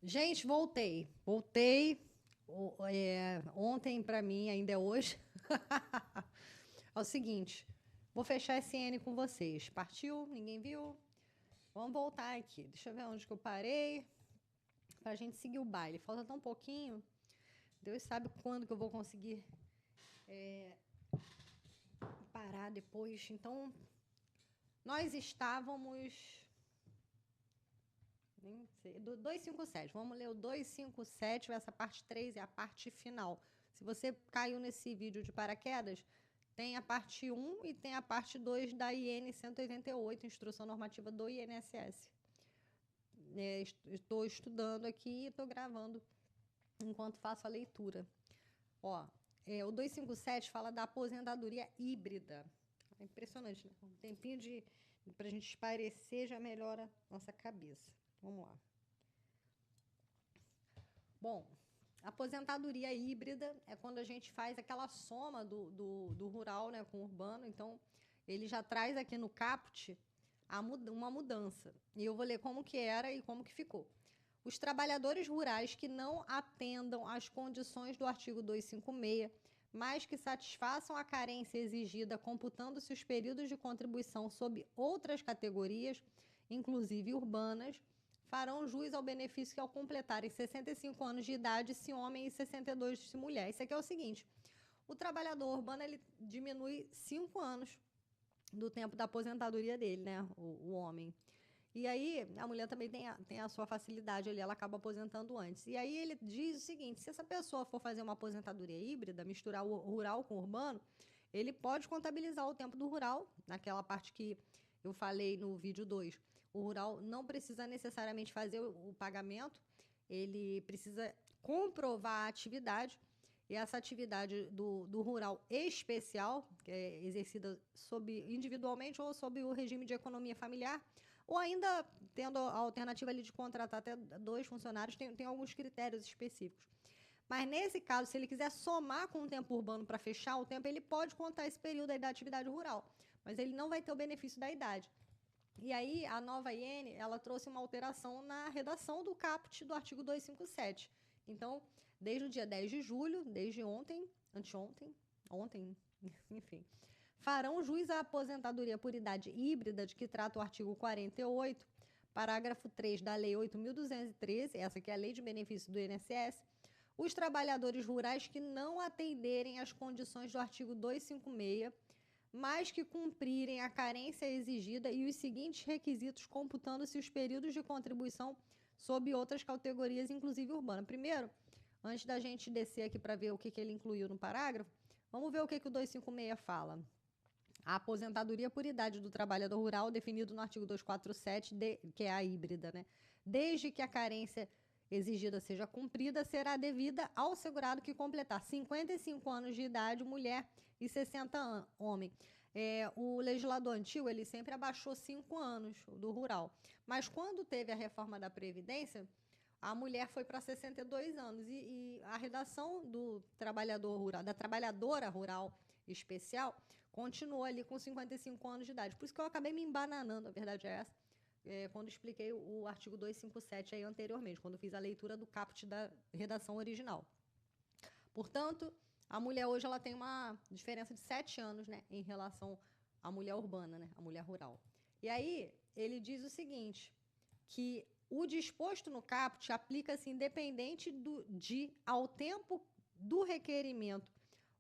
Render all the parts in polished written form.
Gente, voltei. Voltei. Ontem para mim, ainda é hoje. É o seguinte, vou fechar esse N com vocês. Partiu? Ninguém viu? Vamos voltar aqui. Deixa eu ver onde que eu parei. Pra gente seguir o baile. Falta tão pouquinho. Deus sabe quando que eu vou conseguir parar depois. Então, nós estávamos. Nem sei, do 257. Vamos ler o 257, essa parte 3 é a parte final. Se você caiu nesse vídeo de paraquedas, tem a parte 1 e tem a parte 2 da IN 188, Instrução Normativa do INSS. Estou estudando aqui e estou gravando enquanto faço a leitura. Ó, o 257 fala da aposentadoria híbrida. É impressionante, né? Um tempinho para a gente esparecer já melhora nossa cabeça. Vamos lá. Bom, aposentadoria híbrida é quando a gente faz aquela soma do rural, né, com o urbano. Então, ele já traz aqui no caput uma mudança. E eu vou ler como que era e como que ficou. Os trabalhadores rurais que não atendam às condições do artigo 256, mas que satisfaçam a carência exigida computando-se os períodos de contribuição sob outras categorias, inclusive urbanas, farão jus ao benefício que ao completarem 65 anos de idade, se homem, e 62 se mulher. Isso aqui é o seguinte, o trabalhador urbano ele diminui 5 anos do tempo da aposentadoria dele, né, o homem. E aí, a mulher também tem a sua facilidade ali, ela acaba aposentando antes. E aí ele diz o seguinte, se essa pessoa for fazer uma aposentadoria híbrida, misturar o rural com o urbano, ele pode contabilizar o tempo do rural, naquela parte que eu falei no vídeo 2. O rural não precisa necessariamente fazer o pagamento, ele precisa comprovar a atividade, e essa atividade do rural especial, que é exercida individualmente ou sob o regime de economia familiar, ou ainda tendo a alternativa ali de contratar até 2 funcionários, tem alguns critérios específicos. Mas nesse caso, se ele quiser somar com o tempo urbano para fechar o tempo, ele pode contar esse período aí da atividade rural, mas ele não vai ter o benefício da idade. E aí, a nova IN, ela trouxe uma alteração na redação do caput do artigo 257. Então, desde o dia 10 de julho, desde ontem, anteontem, ontem, enfim, farão jus à aposentadoria por idade híbrida de que trata o artigo 48, parágrafo 3 da Lei 8.213, essa que é a Lei de Benefício do INSS, os trabalhadores rurais que não atenderem às condições do artigo 256, mas que cumprirem a carência exigida e os seguintes requisitos, computando-se os períodos de contribuição sob outras categorias, inclusive urbana. Primeiro, antes da gente descer aqui para ver o que ele incluiu no parágrafo, vamos ver o que o 256 fala. A aposentadoria por idade do trabalhador rural, definido no artigo 247, que é a híbrida, né? Desde que a carência exigida seja cumprida, será devida ao segurado que completar 55 anos de idade, mulher, e 60 anos, homem. O legislador antigo, ele sempre abaixou 5 anos do rural. Mas quando teve a reforma da Previdência, a mulher foi para 62 anos. E a redação do trabalhador rural, da trabalhadora rural especial, continuou ali com 55 anos de idade. Por isso que eu acabei me embananando, a verdade é essa, quando expliquei o artigo 257 aí anteriormente, quando fiz a leitura do caput da redação original. Portanto, a mulher hoje ela tem uma diferença de 7 anos, né, em relação à mulher urbana, né, à mulher rural. E aí, ele diz o seguinte, que o disposto no caput aplica-se independente ao tempo do requerimento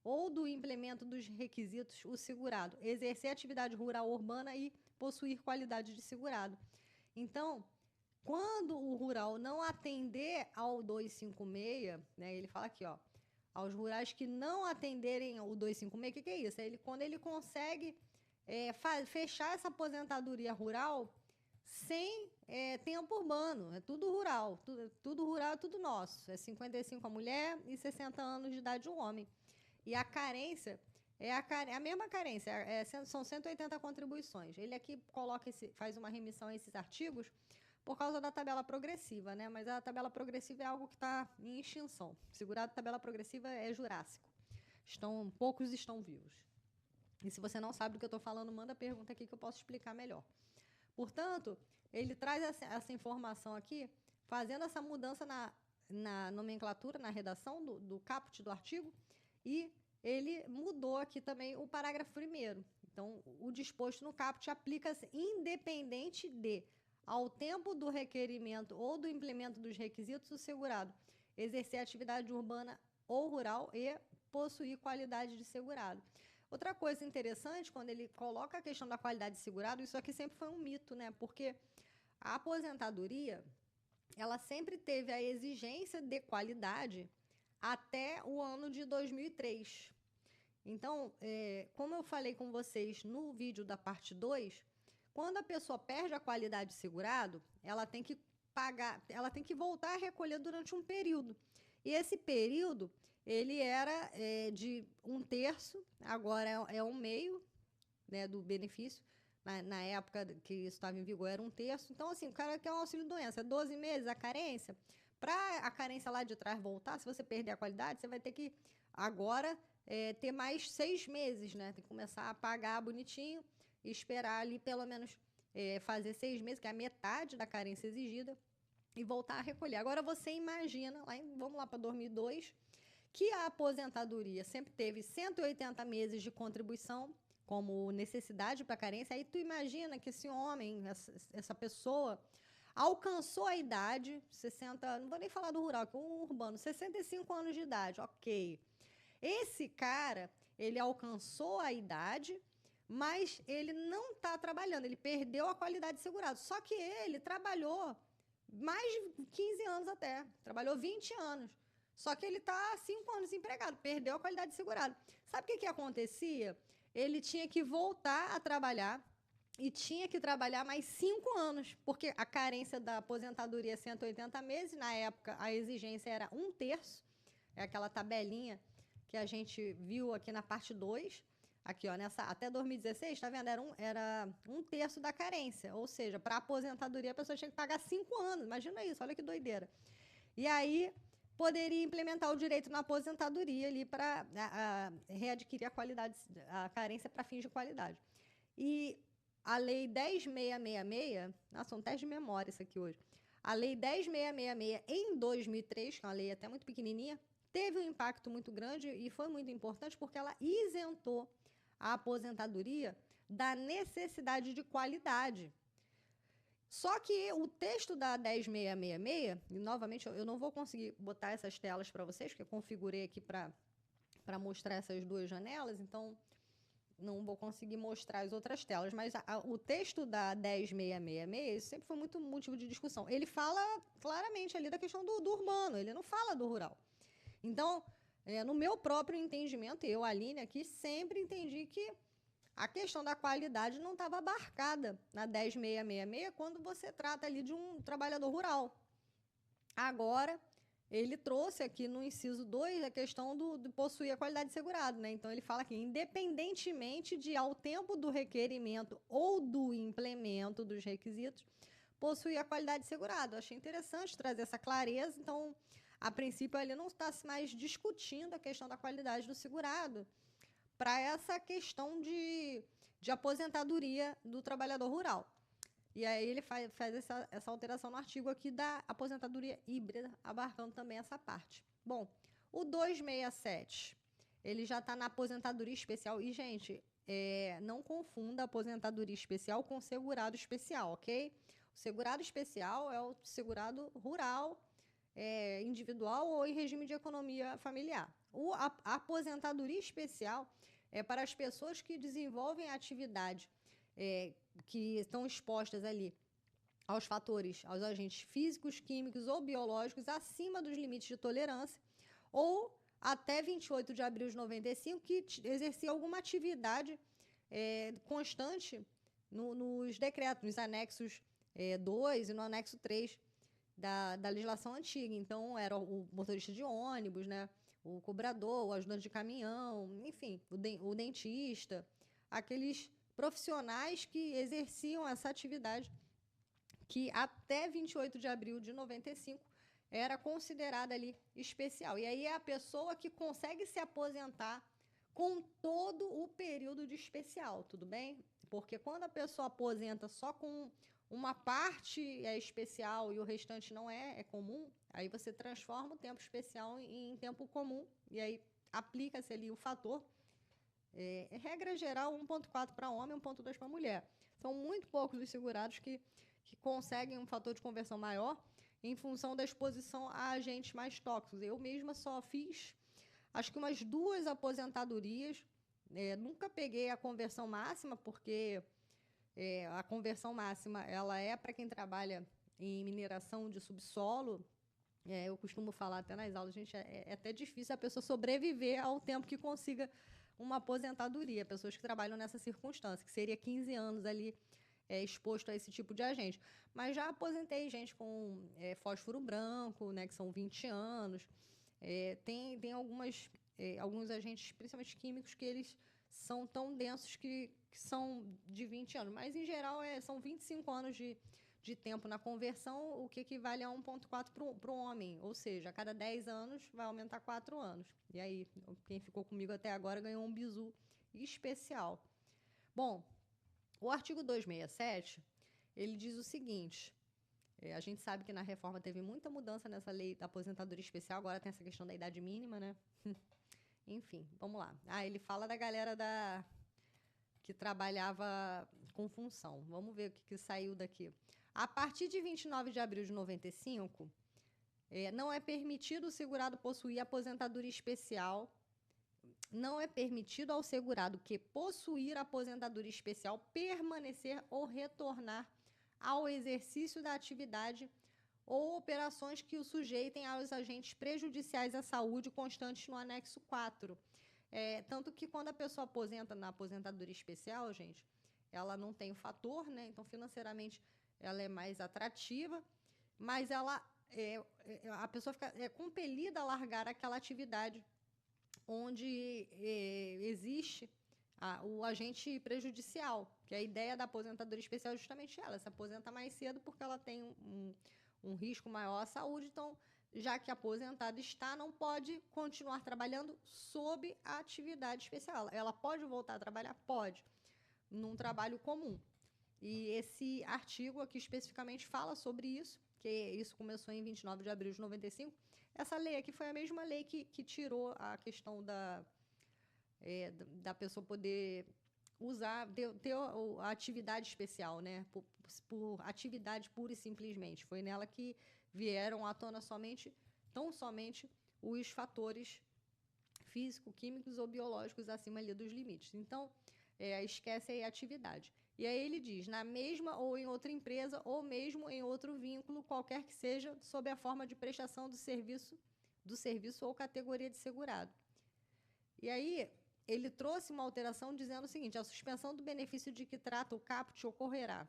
ou do implemento dos requisitos, o segurado exercer atividade rural urbana e possuir qualidade de segurado. Então, quando o rural não atender ao 256, né, ele fala aqui, ó, aos rurais que não atenderem o 256, o que é isso? Quando ele consegue fechar essa aposentadoria rural sem tempo urbano, é tudo rural, tudo rural, tudo nosso. É 55 a mulher e 60 anos de idade o homem. E a carência é a mesma carência, são 180 contribuições. Ele aqui faz uma remissão a esses artigos por causa da tabela progressiva, né? Mas a tabela progressiva é algo que está em extinção. Segurado tabela progressiva é jurássico. Poucos estão vivos. E se você não sabe do que eu estou falando, manda pergunta aqui que eu posso explicar melhor. Portanto, ele traz essa informação aqui fazendo essa mudança na nomenclatura, na redação do caput do artigo, e ele mudou aqui também o parágrafo 1º. Então, o disposto no caput aplica-se independente de, ao tempo do requerimento ou do implemento dos requisitos, o segurado exercer atividade urbana ou rural e possuir qualidade de segurado. Outra coisa interessante, quando ele coloca a questão da qualidade de segurado, isso aqui sempre foi um mito, né? Porque a aposentadoria, ela sempre teve a exigência de qualidade até o ano de 2003. Então, como eu falei com vocês no vídeo da parte 2, quando a pessoa perde a qualidade de segurado, ela tem que pagar, ela tem que voltar a recolher durante um período. E esse período, ele era de 1/3, agora é 1/2, né, do benefício. Na época que isso estava em vigor, era 1/3. Então, assim, o cara quer um auxílio-doença, 12 meses a carência. Para a carência lá de trás voltar, se você perder a qualidade, você vai ter que agora ter mais 6 meses, né? Tem que começar a pagar bonitinho e esperar ali pelo menos fazer 6 meses, que é a metade da carência exigida, e voltar a recolher. Agora você imagina, vamos lá para 2002, que a aposentadoria sempre teve 180 meses de contribuição como necessidade para carência. Aí tu imagina que esse homem, essa pessoa, alcançou a idade, 60, não vou nem falar do rural, que é o urbano, 65 anos de idade, ok. Esse cara, ele alcançou a idade, mas ele não está trabalhando, ele perdeu a qualidade de segurado. Só que ele trabalhou mais de 15 anos até, trabalhou 20 anos. Só que ele está 5 anos desempregado, perdeu a qualidade de segurado. Sabe o que acontecia? Ele tinha que voltar a trabalhar e tinha que trabalhar mais 5 anos, porque a carência da aposentadoria é 180 meses, na época a exigência era 1/3, é aquela tabelinha que a gente viu aqui na parte 2, aqui ó, até 2016, tá vendo? Era 1/3 da carência, ou seja, para aposentadoria a pessoa tinha que pagar 5 anos, imagina isso, olha que doideira. E aí poderia implementar o direito na aposentadoria ali para readquirir a carência para fins de qualidade. E a Lei 10.666, nossa, um teste de memória isso aqui hoje, a Lei 10.666 em 2003, que é uma lei até muito pequenininha, teve um impacto muito grande e foi muito importante porque ela isentou a aposentadoria da necessidade de qualidade. Só que o texto da 10.666, e novamente eu não vou conseguir botar essas telas para vocês, porque eu configurei aqui para mostrar essas duas janelas, então não vou conseguir mostrar as outras telas, mas o texto da 10.666 sempre foi muito motivo de discussão. Ele fala claramente ali da questão do urbano, ele não fala do rural. Então, no meu próprio entendimento, eu, Aline, aqui, sempre entendi que a questão da qualidade não estava abarcada na 10.666 quando você trata ali de um trabalhador rural. Agora, ele trouxe aqui no inciso 2 a questão de possuir a qualidade de segurado, né? Então, ele fala que, independentemente de, ao tempo do requerimento ou do implemento dos requisitos, possuir a qualidade de segurado. Eu achei interessante trazer essa clareza. Então, a princípio, ele não está mais discutindo a questão da qualidade do segurado para essa questão de aposentadoria do trabalhador rural. E aí ele faz essa alteração no artigo aqui da aposentadoria híbrida, abarcando também essa parte. Bom, o 267, ele já está na aposentadoria especial. E, gente, não confunda aposentadoria especial com segurado especial, ok? O segurado especial é o segurado rural, individual ou em regime de economia familiar. A aposentadoria especial é para as pessoas que desenvolvem atividade, que estão expostas ali aos fatores, aos agentes físicos, químicos ou biológicos acima dos limites de tolerância, ou até 28 de abril de 95, que exercia alguma atividade constante nos decretos, nos anexos 2 e no anexo 3 da legislação antiga. Então, era o motorista de ônibus, né? O cobrador, o ajudante de caminhão, enfim, o dentista, aqueles profissionais que exerciam essa atividade que até 28 de abril de 95 era considerada ali especial. E aí é a pessoa que consegue se aposentar com todo o período de especial, tudo bem? Porque quando a pessoa aposenta só com uma parte é especial e o restante não é comum, aí você transforma o tempo especial em tempo comum, e aí aplica-se ali o fator. Regra geral, 1,4 para homem, 1,2 para mulher. São muito poucos os segurados que conseguem um fator de conversão maior em função da exposição a agentes mais tóxicos. Eu mesma só fiz, acho que umas 2 aposentadorias. Nunca peguei a conversão máxima, porque a conversão máxima ela é para quem trabalha em mineração de subsolo. Eu costumo falar até nas aulas, gente, é até difícil a pessoa sobreviver ao tempo que consiga uma aposentadoria. Pessoas que trabalham nessa circunstância, que seria 15 anos ali exposto a esse tipo de agente. Mas já aposentei gente com fósforo branco, né, que são 20 anos. Tem alguns agentes, principalmente químicos, que eles são tão densos que são de 20 anos. Mas, em geral, são 25 anos de tempo na conversão, o que equivale a 1,4 para o homem. Ou seja, a cada 10 anos vai aumentar 4 anos. E aí, quem ficou comigo até agora ganhou um bizu especial. Bom, o artigo 267, ele diz o seguinte: a gente sabe que na reforma teve muita mudança nessa lei da aposentadoria especial, agora tem essa questão da idade mínima, né? Enfim, vamos lá. Ele fala da galera que trabalhava com função. Vamos ver o que saiu daqui. A partir de 29 de abril de 95, não é permitido o segurado possuir aposentadoria especial. Não é permitido ao segurado que possuir aposentadoria especial permanecer ou retornar ao exercício da atividade ou operações que o sujeitem aos agentes prejudiciais à saúde constantes no anexo 4. Tanto que quando a pessoa aposenta na aposentadoria especial, gente, ela não tem o fator, né? Então, financeiramente, ela é mais atrativa, mas a pessoa fica compelida a largar aquela atividade onde existe o agente prejudicial, que a ideia da aposentadoria especial é justamente ela se aposenta mais cedo porque ela tem um risco maior à saúde. Então, já que aposentada está, não pode continuar trabalhando sob a atividade especial. Ela pode voltar a trabalhar? Pode, num trabalho comum. E esse artigo aqui especificamente fala sobre isso, que isso começou em 29 de abril de 95. Essa lei aqui foi a mesma lei que tirou a questão da pessoa poder usar, ter a atividade especial, né? Por atividade pura e simplesmente. Foi nela que vieram à tona tão somente os fatores físico-químicos ou biológicos acima ali dos limites. Então, esquece aí a atividade. E aí ele diz, na mesma ou em outra empresa, ou mesmo em outro vínculo, qualquer que seja, sob a forma de prestação do serviço ou categoria de segurado. E aí, ele trouxe uma alteração dizendo o seguinte: a suspensão do benefício de que trata o caput ocorrerá.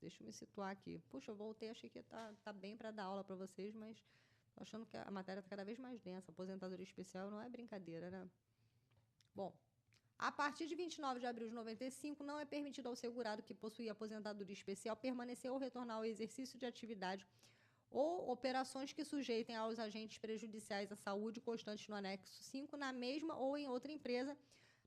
Deixa eu me situar aqui. Puxa, eu voltei, achei que tá bem para dar aula para vocês, mas tô achando que a matéria está cada vez mais densa. Aposentadoria especial não é brincadeira, né? Bom, a partir de 29 de abril de 95, não é permitido ao segurado que possuía aposentadoria especial permanecer ou retornar ao exercício de atividade ou operações que sujeitem aos agentes prejudiciais à saúde constantes no anexo 5 na mesma ou em outra empresa,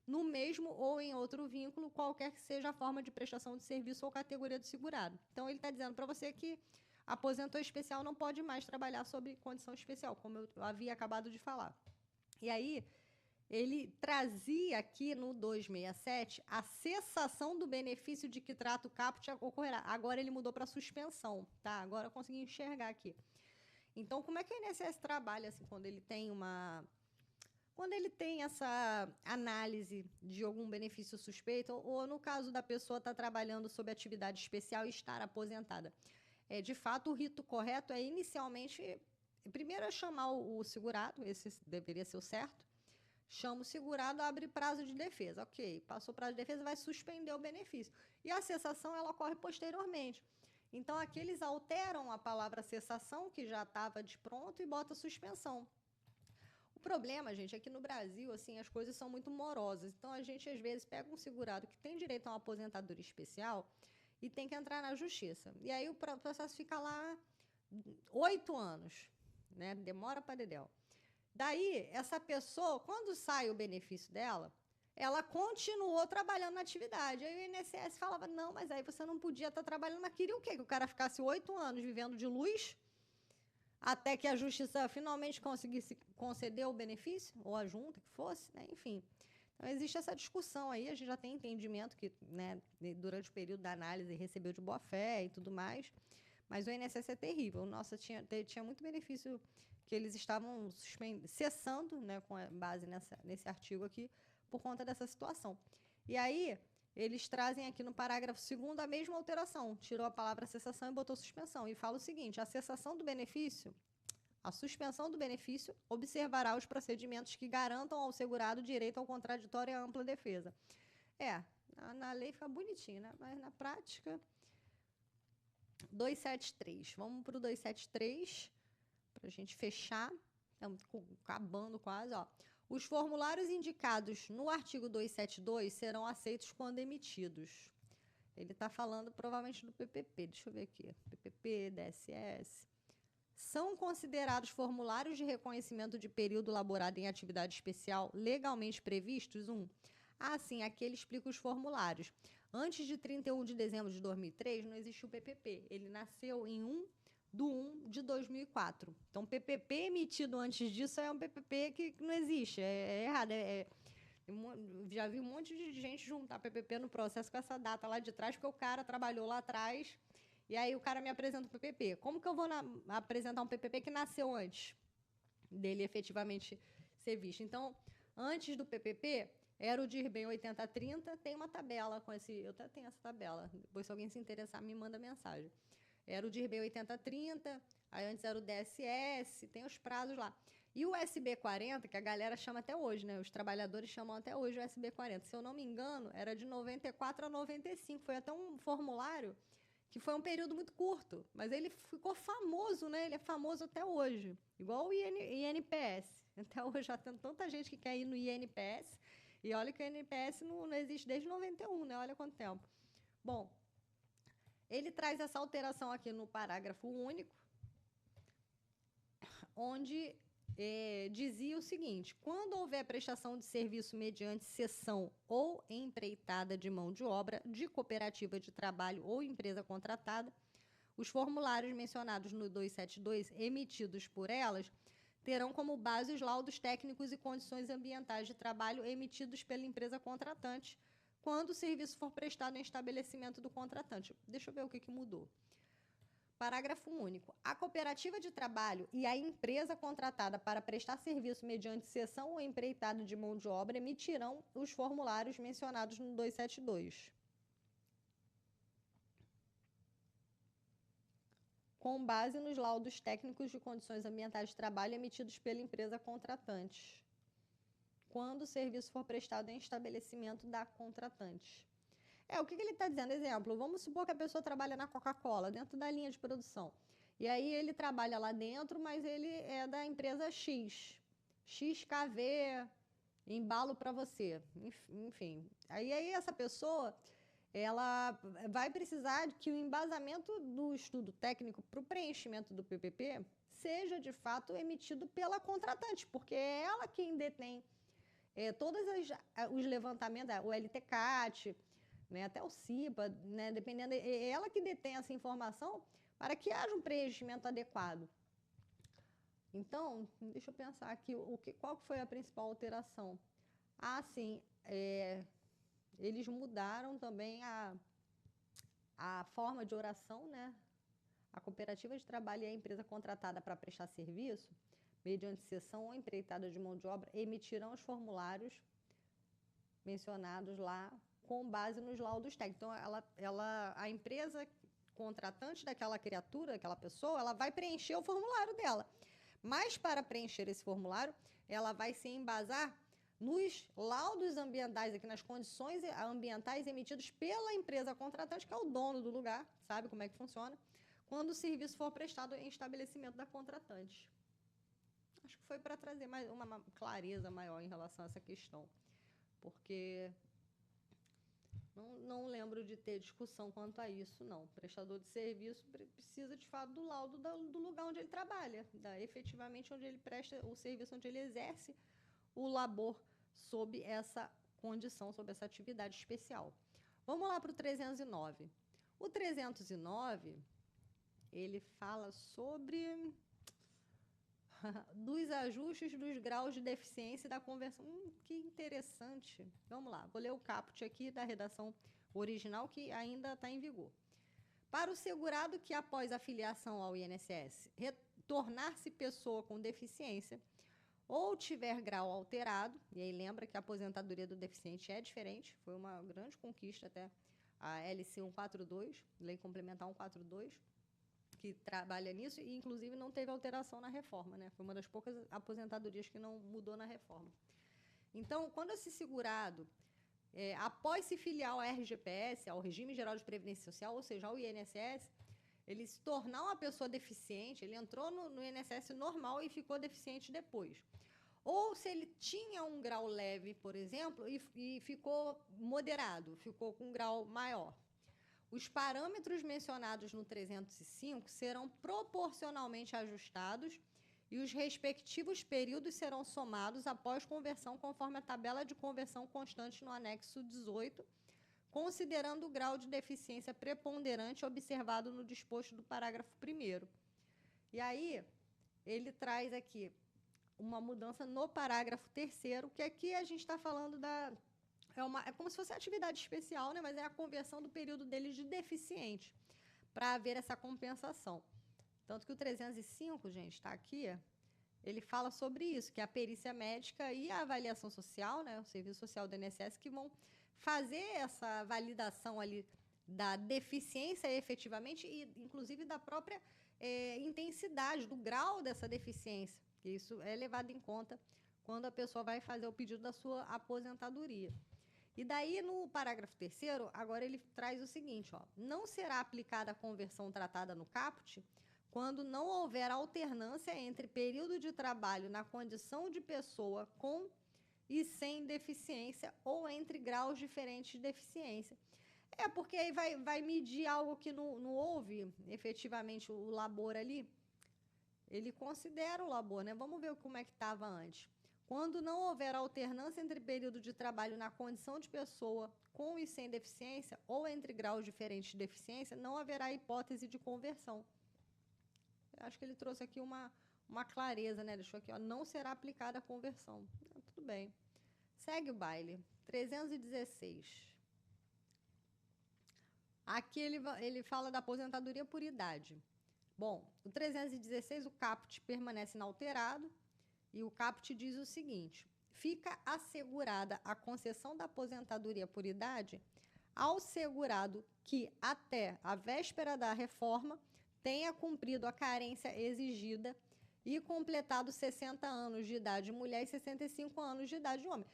no mesmo ou em outro vínculo, qualquer que seja a forma de prestação de serviço ou categoria do segurado. Então, ele está dizendo para você que aposentou especial não pode mais trabalhar sob condição especial, como eu havia acabado de falar. E aí, ele trazia aqui no 267 a cessação do benefício de que trata o caput ocorrerá. Agora ele mudou para suspensão, tá? Agora eu consegui enxergar aqui. Então, como é que o INSS trabalha assim, quando ele tem essa análise de algum benefício suspeito, ou no caso da pessoa estar trabalhando sob atividade especial e estar aposentada? De fato, o rito correto é inicialmente, primeiro é chamar o segurado, esse deveria ser o certo. Chama o segurado, abre prazo de defesa. Ok, passou o prazo de defesa, vai suspender o benefício. E a cessação, ela ocorre posteriormente. Então, aqui eles alteram a palavra cessação, que já estava de pronto, e bota suspensão. O problema, gente, é que no Brasil, assim, as coisas são muito morosas. Então, a gente, às vezes, pega um segurado que tem direito a uma aposentadoria especial e tem que entrar na justiça. E aí o processo fica lá 8 anos, né? Demora para dedéu. Daí, essa pessoa, quando sai o benefício dela, ela continuou trabalhando na atividade. Aí o INSS falava, não, mas aí você não podia estar trabalhando, mas queria o quê? Que o cara ficasse 8 anos vivendo de luz, até que a justiça finalmente conseguisse conceder o benefício, ou a junta, que fosse, né? Enfim. Então, existe essa discussão aí, a gente já tem entendimento que, né, durante o período da análise, recebeu de boa-fé e tudo mais, mas o INSS é terrível. Nossa, tinha muito benefício que eles estavam cessando, né, com base nesse artigo aqui, por conta dessa situação. E aí, eles trazem aqui no parágrafo 2º a mesma alteração, tirou a palavra cessação e botou suspensão, e fala o seguinte: a cessação do benefício, a suspensão do benefício observará os procedimentos que garantam ao segurado direito ao contraditório e à ampla defesa. Na lei fica bonitinho, né? Mas na prática... 273. Vamos para o 273, para a gente fechar. Estamos acabando quase, ó. Os formulários indicados no artigo 272 serão aceitos quando emitidos. Ele está falando provavelmente do PPP. Deixa eu ver aqui. PPP, DSS. São considerados formulários de reconhecimento de período laborado em atividade especial legalmente previstos? Sim, aqui ele explica os formulários. Antes de 31 de dezembro de 2003, não existe o PPP. Ele nasceu em 1/1/2004. Então, PPP emitido antes disso é um PPP que não existe. É errado. Já vi um monte de gente juntar PPP no processo com essa data lá de trás, porque o cara trabalhou lá atrás, e aí o cara me apresenta o PPP. Como que eu vou apresentar um PPP que nasceu antes dele efetivamente ser visto? Então, antes do PPP... era o DIRBEM 8030, tem uma tabela com esse... Eu até tenho essa tabela. Depois, se alguém se interessar, me manda mensagem. Era o DIRBEM 8030, aí antes era o DSS, tem os prazos lá. E o SB40, que a galera chama até hoje, né? Os trabalhadores chamam até hoje o SB40. Se eu não me engano, era de 94 a 95. Foi até um formulário que foi um período muito curto, mas ele ficou famoso, né? Ele é famoso até hoje. Igual o INPS. Até hoje já tem tanta gente que quer ir no INPS... E olha que o INPS não existe desde 91, né? Olha quanto tempo. Bom, ele traz essa alteração aqui no parágrafo único, onde dizia o seguinte: quando houver prestação de serviço mediante cessão ou empreitada de mão de obra de cooperativa de trabalho ou empresa contratada, os formulários mencionados no 272, emitidos por elas, terão como base os laudos técnicos e condições ambientais de trabalho emitidos pela empresa contratante, quando o serviço for prestado em estabelecimento do contratante. Deixa eu ver o que mudou. Parágrafo único. A cooperativa de trabalho e a empresa contratada para prestar serviço mediante cessão ou empreitada de mão de obra emitirão os formulários mencionados no 272. Com base nos laudos técnicos de condições ambientais de trabalho emitidos pela empresa contratante, quando o serviço for prestado em estabelecimento da contratante. O que ele está dizendo? Exemplo, vamos supor que a pessoa trabalha na Coca-Cola, dentro da linha de produção. E aí ele trabalha lá dentro, mas ele é da empresa X. XKV, embalo para você. Enfim. Aí essa pessoa... ela vai precisar que o embasamento do estudo técnico para o preenchimento do PPP seja, de fato, emitido pela contratante, porque é ela quem detém todos os levantamentos, o LTCAT, né, até o CIPA, né, dependendo, é ela que detém essa informação para que haja um preenchimento adequado. Então, deixa eu pensar aqui, qual foi a principal alteração? Sim, eles mudaram também a forma de oração, né? A cooperativa de trabalho e a empresa contratada para prestar serviço, mediante cessão ou empreitada de mão de obra, emitirão os formulários mencionados lá com base nos laudos técnicos. Então, a empresa contratante daquela criatura, daquela pessoa, ela vai preencher o formulário dela. Mas, para preencher esse formulário, ela vai se embasar nos laudos ambientais, aqui nas condições ambientais emitidos pela empresa contratante, que é o dono do lugar, sabe como é que funciona, quando o serviço for prestado em estabelecimento da contratante. Acho que foi para trazer uma clareza maior em relação a essa questão, porque não lembro de ter discussão quanto a isso, não. O prestador de serviço precisa, de fato, do laudo do lugar onde ele trabalha, efetivamente onde ele presta o serviço, onde ele exerce o labor sob essa condição, sob essa atividade especial. Vamos lá para o 309. O 309, ele fala sobre dos ajustes dos graus de deficiência da conversão. Que interessante. Vamos lá, vou ler o caput aqui da redação original que ainda está em vigor. Para o segurado que, após a filiação ao INSS, tornar-se pessoa com deficiência ou tiver grau alterado, e aí lembra que a aposentadoria do deficiente é diferente, foi uma grande conquista até a LC 142, Lei Complementar 142, que trabalha nisso, e inclusive não teve alteração na reforma, né? Foi uma das poucas aposentadorias que não mudou na reforma. Então, quando esse segurado, após se filiar ao RGPS, ao Regime Geral de Previdência Social, ou seja, ao INSS, ele se tornar uma pessoa deficiente, ele entrou no INSS normal e ficou deficiente depois. Ou se ele tinha um grau leve, por exemplo, e ficou moderado, ficou com um grau maior. Os parâmetros mencionados no 305 serão proporcionalmente ajustados e os respectivos períodos serão somados após conversão, conforme a tabela de conversão constante no anexo 18, considerando o grau de deficiência preponderante observado no disposto do parágrafo 1º. E aí, ele traz aqui uma mudança no parágrafo 3º, que aqui a gente está falando é como se fosse atividade especial, né? Mas é a conversão do período deles de deficiente, para haver essa compensação. Tanto que o 305, gente, está aqui, ele fala sobre isso, que a perícia médica e a avaliação social, né, o serviço social do INSS, que vão fazer essa validação ali da deficiência efetivamente e, inclusive, da própria intensidade, do grau dessa deficiência. Isso é levado em conta quando a pessoa vai fazer o pedido da sua aposentadoria. E daí, no parágrafo 3º, agora ele traz o seguinte, ó, não será aplicada a conversão tratada no caput quando não houver alternância entre período de trabalho na condição de pessoa com e sem deficiência ou entre graus diferentes de deficiência. Porque aí vai medir algo que não houve efetivamente o labor ali. Ele considera o labor, né? Vamos ver como é que estava antes. Quando não houver alternância entre período de trabalho na condição de pessoa com e sem deficiência ou entre graus diferentes de deficiência, não haverá hipótese de conversão. Eu acho que ele trouxe aqui uma clareza, né? Deixou aqui, ó, não será aplicada a conversão. Tudo bem. Segue o baile. 316. Aqui ele fala da aposentadoria por idade. Bom, o 316, o caput permanece inalterado. E o caput diz o seguinte: fica assegurada a concessão da aposentadoria por idade ao segurado que, até a véspera da reforma, tenha cumprido a carência exigida e completado 60 anos de idade de mulher e 65 anos de idade de homem.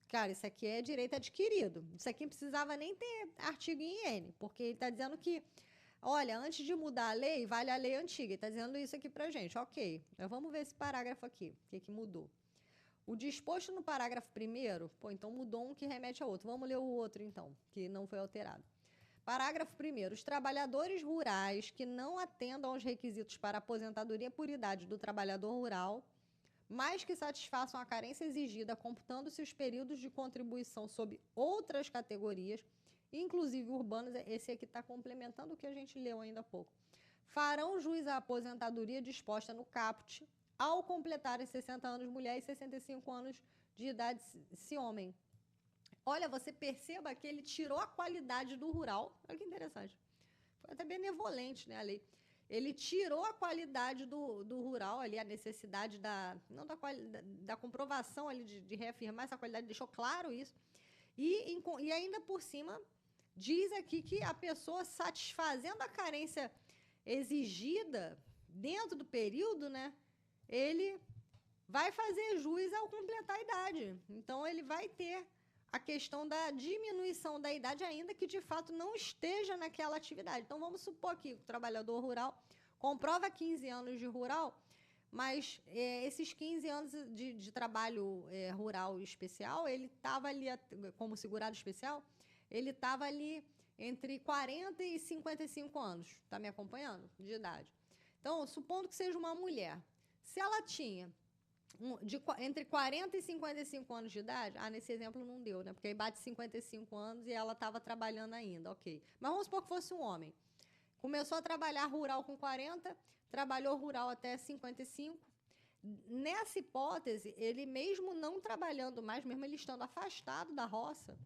Cara, isso aqui é direito adquirido. Isso aqui não precisava nem ter artigo em IN, porque ele está dizendo que, olha, antes de mudar a lei, vale a lei antiga. Ele está dizendo isso aqui para a gente. Ok, então vamos ver esse parágrafo aqui, o que mudou. O disposto no parágrafo 1º, então mudou um que remete ao outro. Vamos ler o outro, então, que não foi alterado. Parágrafo 1º. Os trabalhadores rurais que não atendam aos requisitos para aposentadoria por idade do trabalhador rural, mas que satisfaçam a carência exigida, computando-se os períodos de contribuição sob outras categorias, inclusive urbanos, esse aqui está complementando o que a gente leu ainda há pouco, farão jus à aposentadoria disposta no caput ao completarem 60 anos mulher e 65 anos de idade se homem. Olha, você perceba que ele tirou a qualidade do rural. Olha que interessante. Foi até benevolente, né, a lei. Ele tirou a qualidade do rural ali, a necessidade da comprovação ali de reafirmar essa qualidade, deixou claro isso. E ainda por cima, diz aqui que a pessoa satisfazendo a carência exigida dentro do período, né, ele vai fazer jus ao completar a idade. Então, ele vai ter a questão da diminuição da idade, ainda que de fato não esteja naquela atividade. Então, vamos supor que o trabalhador rural comprova 15 anos de rural, mas esses 15 anos de trabalho rural especial, ele estava ali, como segurado especial, ele estava ali entre 40 e 55 anos. Está me acompanhando? De idade. Então, supondo que seja uma mulher. Se ela tinha Entre 40 e 55 anos de idade, nesse exemplo não deu, né? Porque aí bate 55 anos e ela estava trabalhando ainda, ok. Mas vamos supor que fosse um homem. Começou a trabalhar rural com 40, trabalhou rural até 55. Nessa hipótese, ele mesmo não trabalhando mais, mesmo ele estando afastado da roça,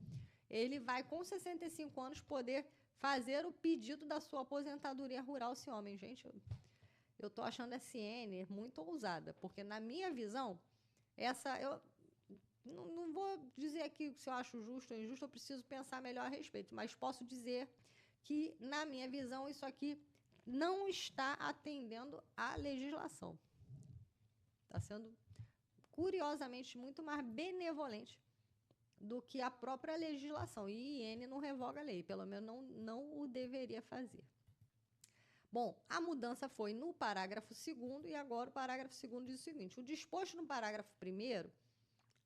ele vai com 65 anos poder fazer o pedido da sua aposentadoria rural, esse homem. Gente, eu tô achando a SN muito ousada, porque na minha visão, eu não vou dizer aqui se eu acho justo ou injusto, eu preciso pensar melhor a respeito, mas posso dizer que, na minha visão, isso aqui não está atendendo à legislação. Está sendo, curiosamente, muito mais benevolente do que a própria legislação. E IN não revoga a lei, pelo menos não o deveria fazer. Bom, a mudança foi no parágrafo 2º e agora o parágrafo 2º diz o seguinte: o disposto no parágrafo 1º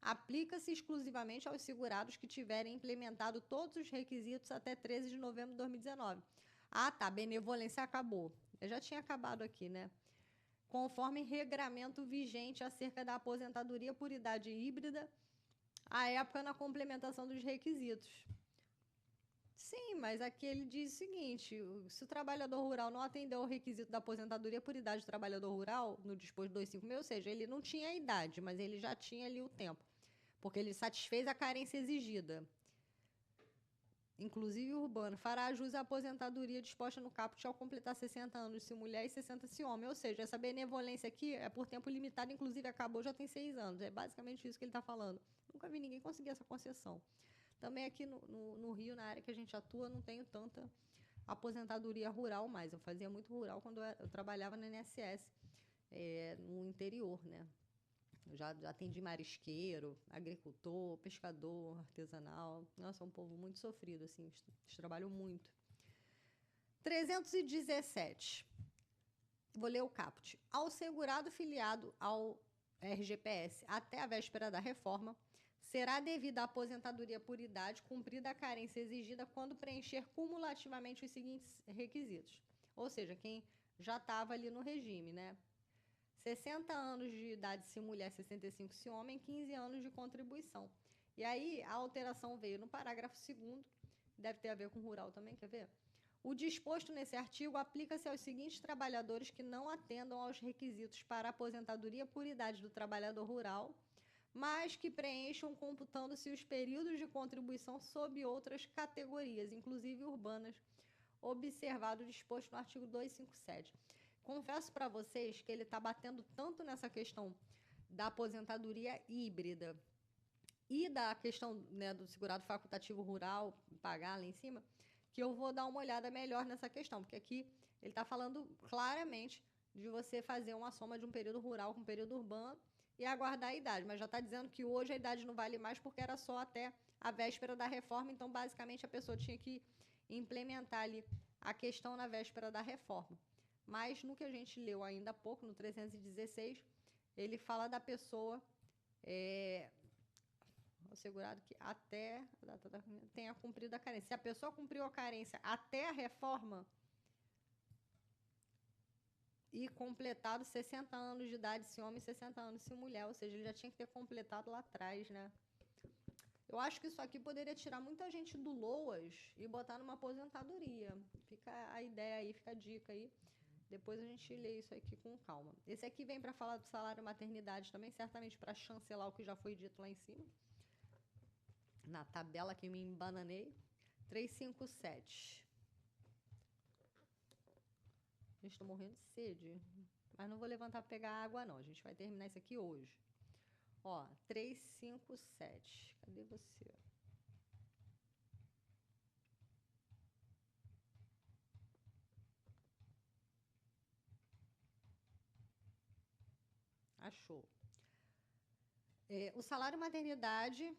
aplica-se exclusivamente aos segurados que tiverem implementado todos os requisitos até 13 de novembro de 2019. Tá, benevolência acabou. Eu já tinha acabado aqui, né? Conforme regramento vigente acerca da aposentadoria por idade híbrida, à época na complementação dos requisitos. Sim, mas aqui ele diz o seguinte: se o trabalhador rural não atendeu ao requisito da aposentadoria por idade do trabalhador rural, no disposto 256, ou seja, ele não tinha a idade, mas ele já tinha ali o tempo, porque ele satisfez a carência exigida, inclusive urbano, fará jus à aposentadoria disposta no caput ao completar 60 anos se mulher e 60 se homem. Ou seja, essa benevolência aqui é por tempo limitado, inclusive acabou já tem 6 anos. É basicamente isso que ele está falando. Nunca vi ninguém conseguir essa concessão. Também aqui no Rio, na área que a gente atua, não tenho tanta aposentadoria rural mais. Eu fazia muito rural quando eu trabalhava na INSS, no interior, né? Eu já atendi marisqueiro, agricultor, pescador, artesanal. Nossa, é um povo muito sofrido, assim, eles trabalham muito. 317. Vou ler o caput. Ao segurado filiado ao RGPS até a véspera da reforma, será devida a aposentadoria por idade cumprida a carência exigida quando preencher cumulativamente os seguintes requisitos. Ou seja, quem já estava ali no regime, né? 60 anos de idade se mulher, 65 se homem, 15 anos de contribuição. E aí a alteração veio no parágrafo 2º, deve ter a ver com rural também, quer ver? O disposto nesse artigo aplica-se aos seguintes trabalhadores que não atendam aos requisitos para aposentadoria por idade do trabalhador rural, mas que preencham computando-se os períodos de contribuição sob outras categorias, inclusive urbanas, observado o disposto no artigo 257. Confesso para vocês que ele está batendo tanto nessa questão da aposentadoria híbrida e da questão, né, do segurado facultativo rural, pagar lá em cima, que eu vou dar uma olhada melhor nessa questão, porque aqui ele está falando claramente de você fazer uma soma de um período rural com um período urbano e aguardar a idade, mas já está dizendo que hoje a idade não vale mais porque era só até a véspera da reforma, então basicamente a pessoa tinha que implementar ali a questão na véspera da reforma. Mas no que a gente leu ainda há pouco, no 316, ele fala da pessoa assegurado que até a data da tenha cumprido a carência. Se a pessoa cumpriu a carência até a reforma e completado 60 anos de idade se homem, 60 anos se mulher, ou seja, ele já tinha que ter completado lá atrás, né? Eu acho que isso aqui poderia tirar muita gente do LOAS e botar numa aposentadoria. Fica a ideia aí, fica a dica aí. Depois a gente lê isso aqui com calma. Esse aqui vem para falar do salário maternidade também, certamente para chancelar o que já foi dito lá em cima. Na tabela que me embananei. 357. Gente, estou morrendo de sede. Mas não vou levantar para pegar água, não. A gente vai terminar isso aqui hoje. Ó, 357. Cadê você? Achou. O salário maternidade,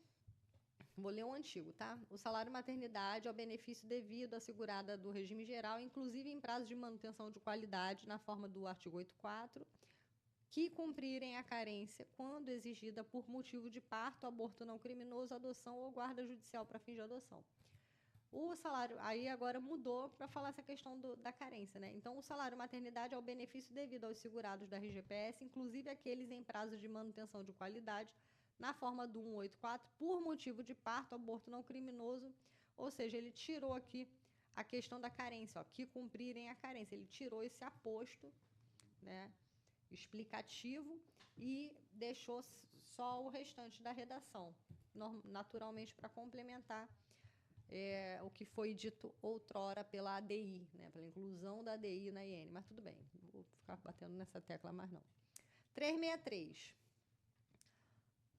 vou ler um antigo, tá? O salário maternidade é o benefício devido assegurada do regime geral, inclusive em prazo de manutenção de qualidade, na forma do artigo 84, que cumprirem a carência quando exigida por motivo de parto, aborto não criminoso, adoção ou guarda judicial para fins de adoção. O salário, aí agora mudou para falar essa questão da carência, né? Então, o salário maternidade é o benefício devido aos segurados da RGPS, inclusive aqueles em prazo de manutenção de qualidade, na forma do 184, por motivo de parto, aborto não criminoso, ou seja, ele tirou aqui a questão da carência, ó, que cumprirem a carência. Ele tirou esse aposto, né, explicativo e deixou só o restante da redação, naturalmente para complementar o que foi dito outrora pela ADI, né, pela inclusão da ADI na IN. Mas tudo bem, não vou ficar batendo nessa tecla mais não. 363.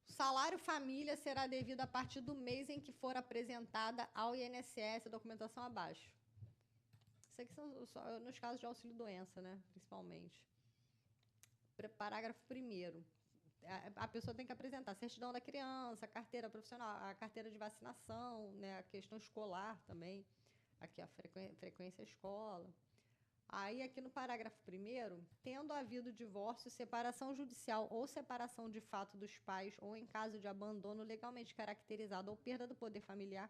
Salário família será devido a partir do mês em que for apresentada ao INSS a documentação abaixo. Isso aqui são só nos casos de auxílio-doença, né? Principalmente. Parágrafo 1º. A pessoa tem que apresentar certidão da criança, carteira profissional, a carteira de vacinação, né? A questão escolar também. Aqui a frequência à escola. Aí, aqui no parágrafo 1º, tendo havido divórcio, separação judicial ou separação de fato dos pais, ou em caso de abandono legalmente caracterizado ou perda do poder familiar,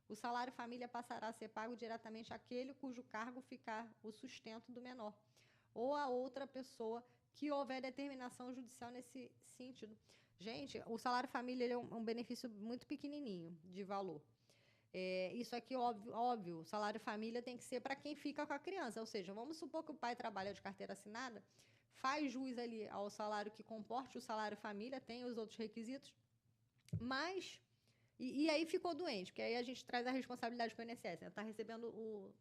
o salário família passará a ser pago diretamente àquele cujo cargo ficar o sustento do menor, ou a outra pessoa que houver determinação judicial nesse sentido. Gente, o salário família ele é um benefício muito pequenininho de valor. Isso aqui, óbvio, o salário família tem que ser para quem fica com a criança. Ou seja, vamos supor que o pai trabalha de carteira assinada, faz jus ali ao salário que comporte o salário família, tem os outros requisitos, mas... E aí ficou doente, porque aí a gente traz a responsabilidade para o INSS, né? Está recebendo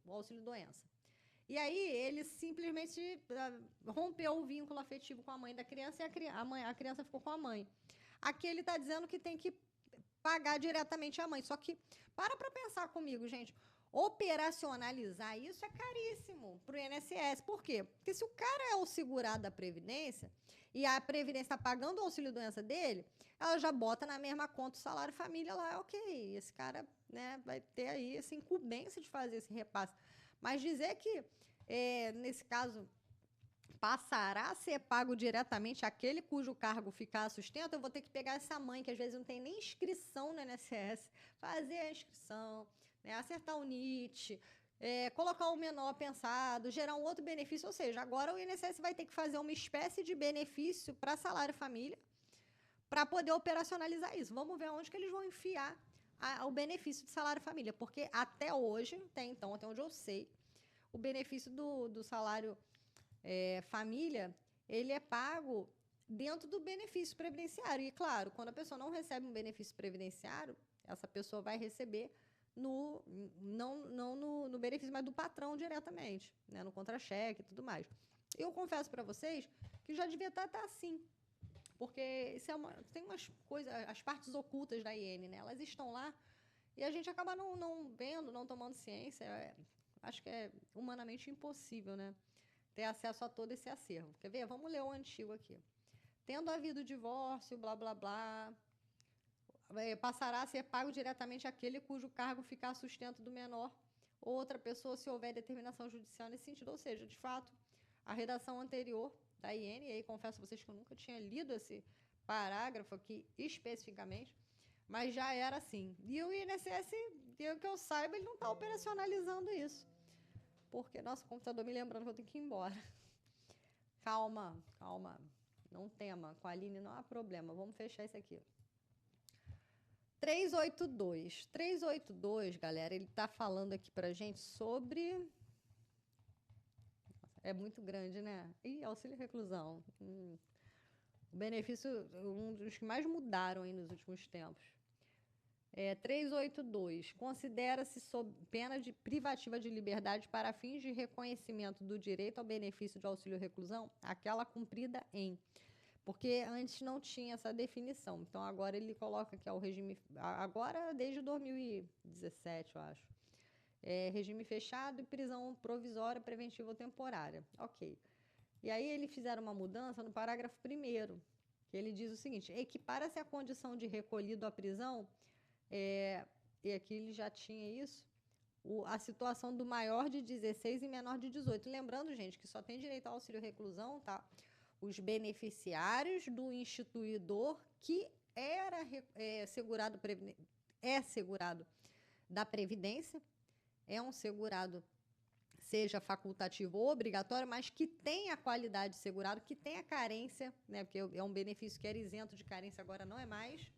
o auxílio-doença. E aí ele simplesmente rompeu o vínculo afetivo com a mãe da criança e a criança ficou com a mãe. Aqui ele está dizendo que tem que pagar diretamente a mãe. Só que, para pensar comigo, gente, operacionalizar isso é caríssimo para o INSS. Por quê? Porque se o cara é o segurado da Previdência e a Previdência está pagando o auxílio-doença dele, ela já bota na mesma conta o salário família lá, ok, esse cara, né, vai ter aí essa incumbência de fazer esse repasse. Mas dizer que, nesse caso, passará a ser pago diretamente àquele cujo cargo ficar a sustento, eu vou ter que pegar essa mãe, que às vezes não tem nem inscrição no INSS, fazer a inscrição, né, acertar o NIT, colocar o menor pensado, gerar um outro benefício, ou seja, agora o INSS vai ter que fazer uma espécie de benefício para salário família, para poder operacionalizar isso. Vamos ver onde que eles vão enfiar o benefício de salário família, porque até hoje, até onde eu sei, o benefício do salário família, ele é pago dentro do benefício previdenciário. E, claro, quando a pessoa não recebe um benefício previdenciário, essa pessoa vai receber não no benefício, mas do patrão diretamente, né, no contra-cheque e tudo mais. Eu confesso para vocês que já devia estar assim, porque isso tem umas coisas, as partes ocultas da IN, né? Elas estão lá e a gente acaba não vendo, não tomando ciência. Acho que é humanamente impossível, né, ter acesso a todo esse acervo. Quer ver? Vamos ler o antigo aqui. Tendo havido divórcio, blá, blá, blá, passará a ser pago diretamente àquele cujo cargo ficar a sustento do menor ou outra pessoa, se houver determinação judicial nesse sentido. Ou seja, de fato, a redação anterior da IN, e aí confesso a vocês que eu nunca tinha lido esse parágrafo aqui especificamente, mas já era assim. E o INSS, que eu saiba, ele não está operacionalizando isso. Porque, nosso computador me lembrando que eu tenho que ir embora. Calma. Não tema. Com a Aline não há problema. Vamos fechar isso aqui. 382. 382, galera, ele está falando aqui pra gente sobre... É muito grande, né? Ih, auxílio reclusão. O benefício, um dos que mais mudaram aí nos últimos tempos. 382. Considera-se sob pena de privativa de liberdade para fins de reconhecimento do direito ao benefício de auxílio reclusão, aquela cumprida em... Porque antes não tinha essa definição. Então, agora ele coloca que é o regime... Agora, desde 2017, eu acho. Regime fechado e prisão provisória, preventiva ou temporária. Ok. E aí, eles fizeram uma mudança no parágrafo 1º, que ele diz o seguinte: equipara-se a condição de recolhido à prisão, e aqui ele já tinha isso, a situação do maior de 16 e menor de 18. Lembrando, gente, que só tem direito ao auxílio reclusão, tá? Os beneficiários do instituidor que era segurado da Previdência, é um segurado, seja facultativo ou obrigatório, mas que tenha a qualidade de segurado, que tenha carência, né? Porque é um benefício que era isento de carência, agora não é mais.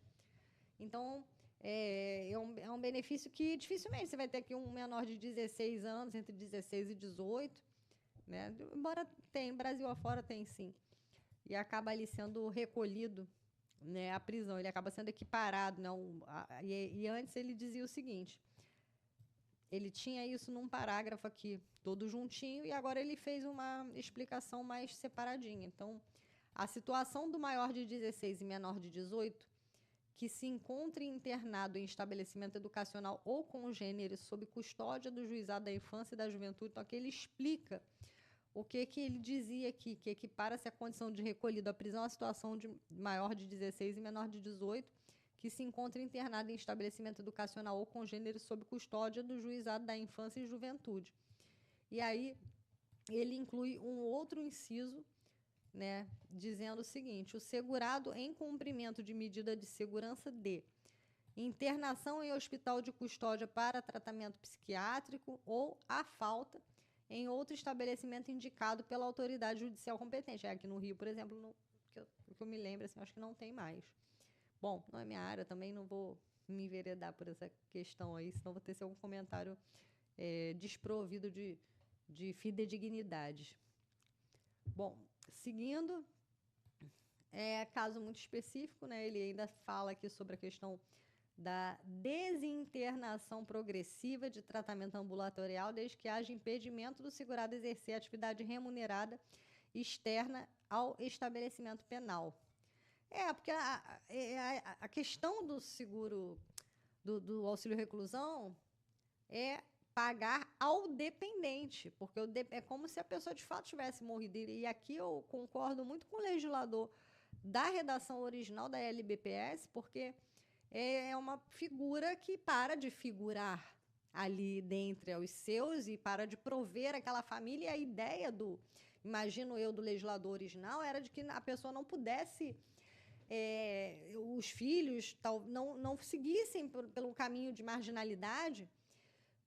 Então, é um benefício que dificilmente você vai ter aqui um menor de 16 anos, entre 16 e 18, né? Embora tem, Brasil afora tem sim. E acaba ali sendo recolhido, né, à prisão, ele acaba sendo equiparado. Né, e antes ele dizia o seguinte, ele tinha isso num parágrafo aqui, todo juntinho, e agora ele fez uma explicação mais separadinha. Então, a situação do maior de 16 e menor de 18, que se encontre internado em estabelecimento educacional ou congênere sob custódia do juizado da infância e da juventude, então aqui ele explica o que ele dizia aqui, que equipara-se a condição de recolhido à prisão à situação de maior de 16 e menor de 18, que se encontra internado em estabelecimento educacional ou congênere sob custódia do juizado da infância e juventude. E aí ele inclui um outro inciso, né, dizendo o seguinte: o segurado em cumprimento de medida de segurança de internação em hospital de custódia para tratamento psiquiátrico ou, à falta, em outro estabelecimento indicado pela autoridade judicial competente. Aqui no Rio, por exemplo, que eu me lembro, assim, acho que não tem mais. Bom, não é minha área, também não vou me enveredar por essa questão aí, senão vou ter algum comentário desprovido de fidedignidade. Bom, seguindo, caso muito específico, né, ele ainda fala aqui sobre a questão da desinternação progressiva de tratamento ambulatorial, desde que haja impedimento do segurado exercer atividade remunerada externa ao estabelecimento penal. Porque a questão do seguro, do auxílio reclusão, é pagar ao dependente, porque é como se a pessoa de fato tivesse morrido. E aqui eu concordo muito com o legislador da redação original da LBPS, porque é uma figura que para de figurar ali dentre os seus e para de prover aquela família. E a ideia imagino eu, do legislador original, era de que a pessoa não pudesse, os filhos não seguissem pelo caminho de marginalidade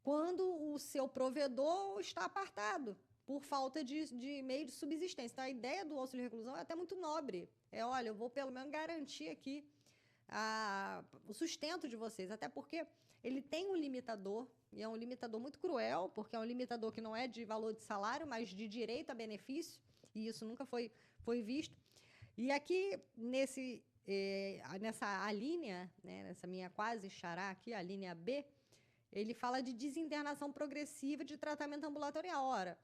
quando o seu provedor está apartado por falta de meio de subsistência. Então, a ideia do auxílio reclusão é até muito nobre. Olha, eu vou pelo menos garantir aqui o sustento de vocês, até porque ele tem um limitador, e é um limitador muito cruel, porque é um limitador que não é de valor de salário, mas de direito a benefício, e isso nunca foi visto. E aqui, nessa alínea, né, nessa minha quase xará aqui, a linha B, ele fala de desinternação progressiva de tratamento ambulatorial. Ora,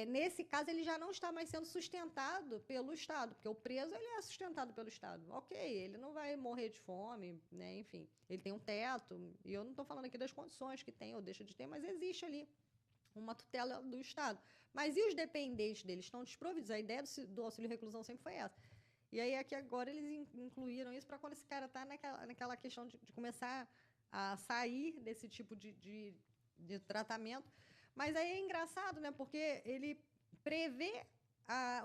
nesse caso, ele já não está mais sendo sustentado pelo Estado, porque o preso ele é sustentado pelo Estado. Ok, ele não vai morrer de fome, né? Enfim, ele tem um teto, e eu não estou falando aqui das condições que tem ou deixa de ter, mas existe ali uma tutela do Estado. Mas e os dependentes deles estão desprovidos? A ideia do auxílio reclusão sempre foi essa. E aí aqui agora eles incluíram isso para quando esse cara está naquela questão de começar a sair desse tipo de tratamento. Mas aí é engraçado, né? Porque ele prevê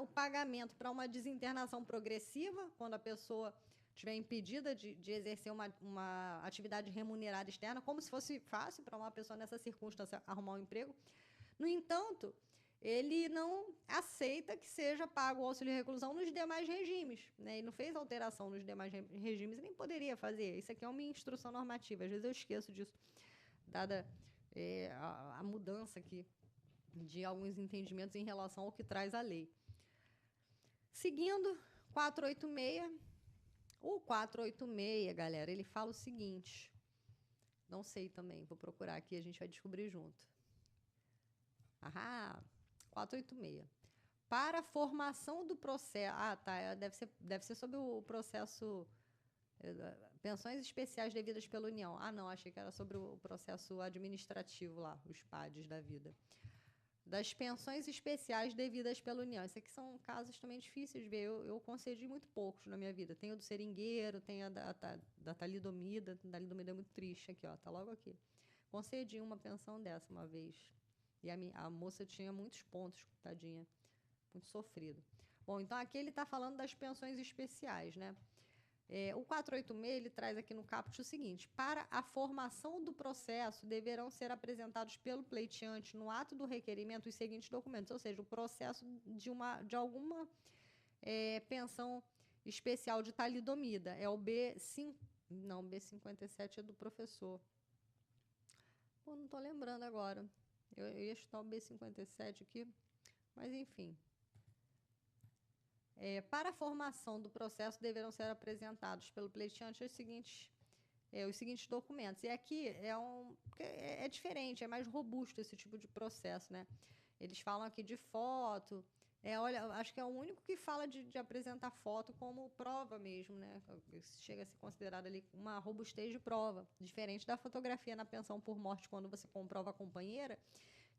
o pagamento para uma desinternação progressiva, quando a pessoa estiver impedida de exercer uma atividade remunerada externa, como se fosse fácil para uma pessoa nessa circunstância arrumar um emprego. No entanto, ele não aceita que seja pago o auxílio reclusão nos demais regimes, né? E não fez alteração nos demais regimes, nem poderia fazer. Isso aqui é uma instrução normativa, às vezes eu esqueço disso, dada a mudança aqui de alguns entendimentos em relação ao que traz a lei. Seguindo, 486. O 486, galera, ele fala o seguinte, não sei também, vou procurar aqui, a gente vai descobrir junto. 486. Para a formação do processo... tá, deve ser sobre o processo... Pensões especiais devidas pela União. Não, achei que era sobre o processo administrativo lá, os PADs da vida. Das pensões especiais devidas pela União. Isso aqui são casos também difíceis de ver. Eu concedi muito poucos na minha vida. Tem o do seringueiro, tem a da talidomida. A talidomida é muito triste aqui, ó, tá logo aqui. Concedi uma pensão dessa uma vez. E a moça tinha muitos pontos, tadinha. Muito sofrido. Bom, então aqui ele está falando das pensões especiais, né? O 486, ele traz aqui no caput o seguinte: para a formação do processo, deverão ser apresentados pelo pleiteante no ato do requerimento os seguintes documentos, ou seja, o processo de alguma pensão especial de talidomida. É o B5, não, B57 é do professor. Pô, não estou lembrando agora. Eu ia chutar o B57 aqui, mas enfim. Para a formação do processo, deverão ser apresentados pelo pleiteante os seguintes documentos. E aqui é diferente, é mais robusto esse tipo de processo, né? Eles falam aqui de foto. Olha, acho que é o único que fala de apresentar foto como prova mesmo, né? Chega a ser considerado ali uma robustez de prova, diferente da fotografia na pensão por morte, quando você comprova a companheira,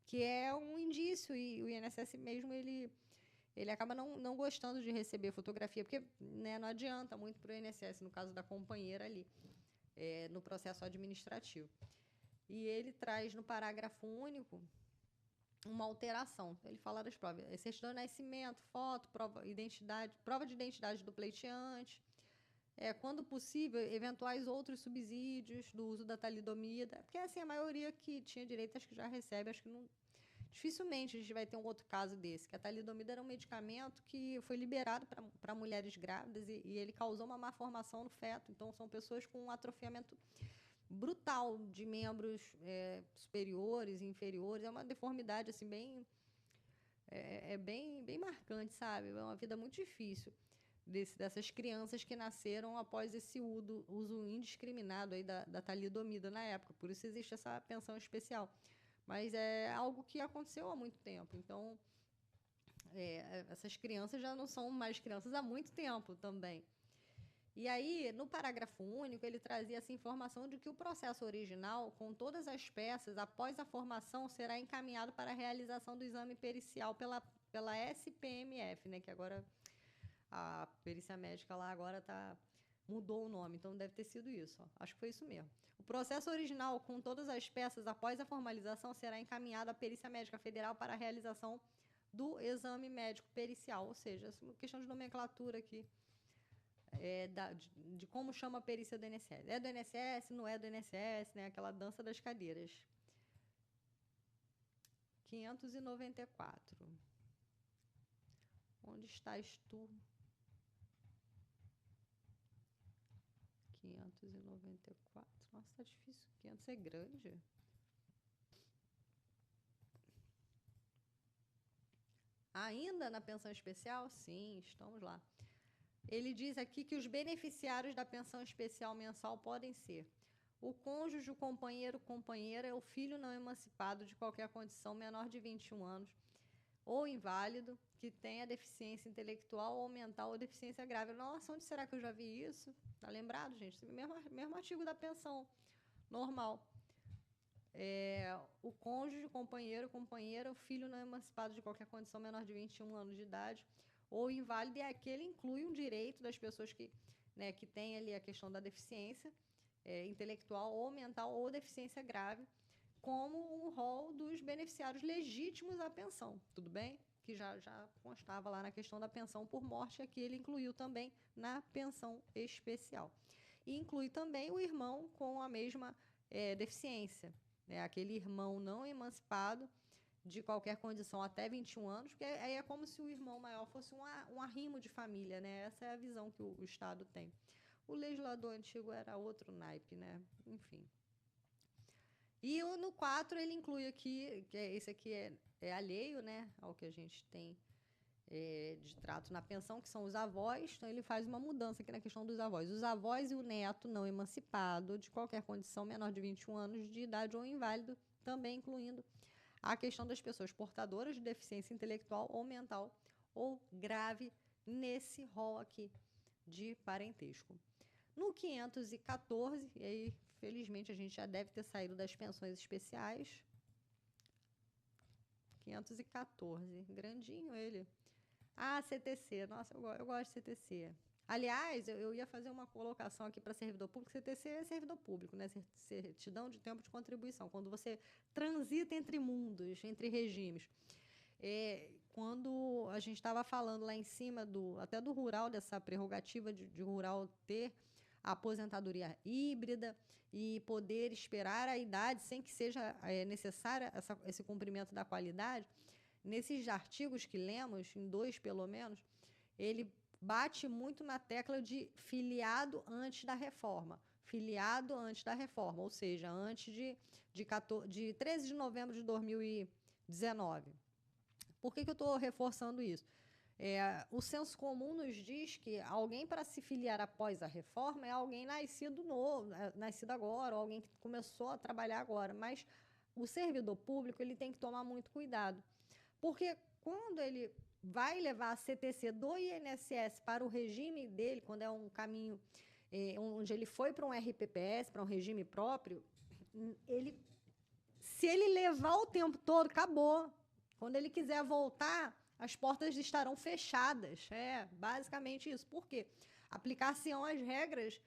que é um indício, e o INSS mesmo, ele acaba não gostando de receber fotografia, porque, né, não adianta muito para o INSS, no caso da companheira ali, no processo administrativo. E ele traz no parágrafo único uma alteração. Ele fala das provas: certidão de nascimento, foto, prova de identidade do pleiteante, quando possível, eventuais outros subsídios do uso da talidomida, porque assim, a maioria que tinha direito, acho que já recebe, acho que não. Dificilmente a gente vai ter um outro caso desse, que a talidomida era um medicamento que foi liberado para mulheres grávidas e ele causou uma má formação no feto. Então, são pessoas com um atrofiamento brutal de membros superiores e inferiores. É uma deformidade assim, bem marcante, sabe? É uma vida muito difícil dessas crianças que nasceram após esse uso indiscriminado aí da talidomida na época. Por isso existe essa pensão especial. Mas é algo que aconteceu há muito tempo. Então, essas crianças já não são mais crianças há muito tempo também. E aí, no parágrafo único, ele trazia essa informação de que o processo original, com todas as peças, após a formação, será encaminhado para a realização do exame pericial pela SPMF, né? Que agora a perícia médica lá agora mudou o nome, então deve ter sido isso. Ó. Acho que foi isso mesmo. O processo original, com todas as peças, após a formalização, será encaminhado à Perícia Médica Federal para a realização do exame médico pericial, ou seja, uma questão de nomenclatura aqui, de como chama a perícia do INSS. É do INSS, não é do INSS, né? Aquela dança das cadeiras. 594. Onde estás tu? 594. Nossa, tá difícil. 500 é grande. Ainda na pensão especial? Sim, estamos lá. Ele diz aqui que os beneficiários da pensão especial mensal podem ser o cônjuge, o companheiro, companheira, o filho não emancipado de qualquer condição menor de 21 anos, ou inválido, que tenha deficiência intelectual ou mental ou deficiência grave. Nossa, onde será que eu já vi isso? Tá lembrado, gente? Mesmo artigo da pensão normal. O cônjuge, companheiro, companheira, o filho não emancipado de qualquer condição menor de 21 anos de idade, ou inválido, e aquele inclui um direito das pessoas que têm ali a questão da deficiência intelectual ou mental ou deficiência grave, como um rol dos beneficiários legítimos à pensão, tudo bem? Que já constava lá na questão da pensão por morte, aqui ele incluiu também na pensão especial. E inclui também o irmão com a mesma deficiência, né? Aquele irmão não emancipado de qualquer condição até 21 anos, porque aí é como se o irmão maior fosse um arrimo de família, né? Essa é a visão que o Estado tem. O legislador antigo era outro naipe, né? Enfim. E no 4 ele inclui aqui, que esse aqui é alheio, né, ao que a gente tem de trato na pensão, que são os avós. Então ele faz uma mudança aqui na questão dos avós. Os avós e o neto não emancipado de qualquer condição menor de 21 anos de idade ou inválido, também incluindo a questão das pessoas portadoras de deficiência intelectual ou mental ou grave nesse rol aqui de parentesco. No 514, e aí, felizmente, a gente já deve ter saído das pensões especiais. 514, grandinho ele. CTC, nossa, eu gosto de CTC. Aliás, eu ia fazer uma colocação aqui para servidor público. CTC é servidor público, né? Certidão de tempo de contribuição. Quando você transita entre mundos, entre regimes. quando a gente estava falando lá em cima até do rural, dessa prerrogativa de rural ter a aposentadoria híbrida e poder esperar a idade sem que seja necessária esse cumprimento da qualidade. Nesses artigos que lemos, em 2 pelo menos, ele bate muito na tecla de filiado antes da reforma. Filiado antes da reforma, ou seja, antes de 13 de novembro de 2019. Por que eu estou reforçando isso? O senso comum nos diz que alguém para se filiar após a reforma é alguém nascido novo, nascido agora, ou alguém que começou a trabalhar agora. Mas o servidor público ele tem que tomar muito cuidado. Porque quando ele vai levar a CTC do INSS para o regime dele, quando é um caminho onde ele foi para um RPPS, para um regime próprio, se ele levar o tempo todo, acabou. Quando ele quiser voltar, as portas estarão fechadas. Basicamente isso. Por quê? Aplicar-se-ão as regras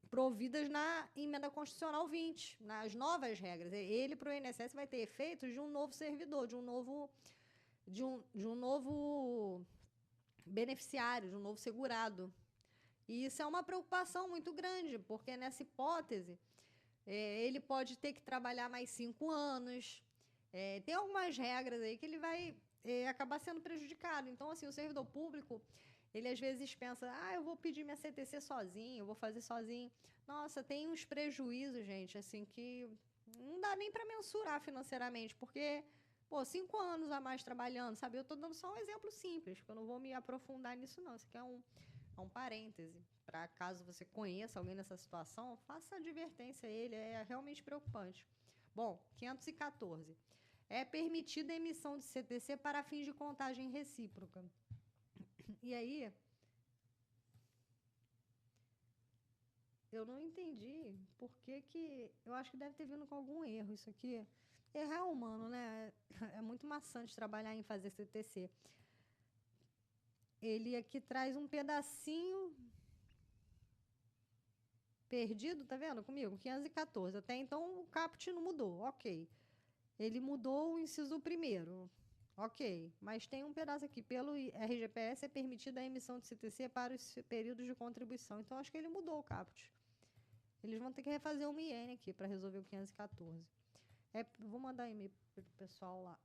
providas na Emenda Constitucional 20, nas novas regras. Ele, para o INSS, vai ter efeitos de um novo servidor, de um novo beneficiário, de um novo segurado. E isso é uma preocupação muito grande, porque nessa hipótese, ele pode ter que trabalhar mais 5 anos. Tem algumas regras aí que ele vai acabar sendo prejudicado. Então, assim, o servidor público, ele às vezes pensa, eu vou pedir minha CTC sozinho, eu vou fazer sozinho. Nossa, tem uns prejuízos, gente, assim, que não dá nem para mensurar financeiramente, porque, 5 anos a mais trabalhando, sabe? Eu estou dando só um exemplo simples, porque eu não vou me aprofundar nisso, não. Isso aqui é um parêntese. Para caso você conheça alguém nessa situação, faça a advertência a ele, é realmente preocupante. Bom, 514. É permitida a emissão de CTC para fins de contagem recíproca. E aí, eu não entendi por que eu acho que deve ter vindo com algum erro isso aqui. Errar humano, né? É muito maçante trabalhar em fazer CTC. Ele aqui traz um pedacinho perdido, tá vendo comigo? 514. Até então o caput não mudou, ok. Ele mudou o inciso primeiro. Ok, mas tem um pedaço aqui. Pelo RGPS é permitida a emissão de CTC para os períodos de contribuição. Então, acho que ele mudou o caput. Eles vão ter que refazer um IN aqui para resolver o 514. Vou mandar e-mail para o pessoal lá.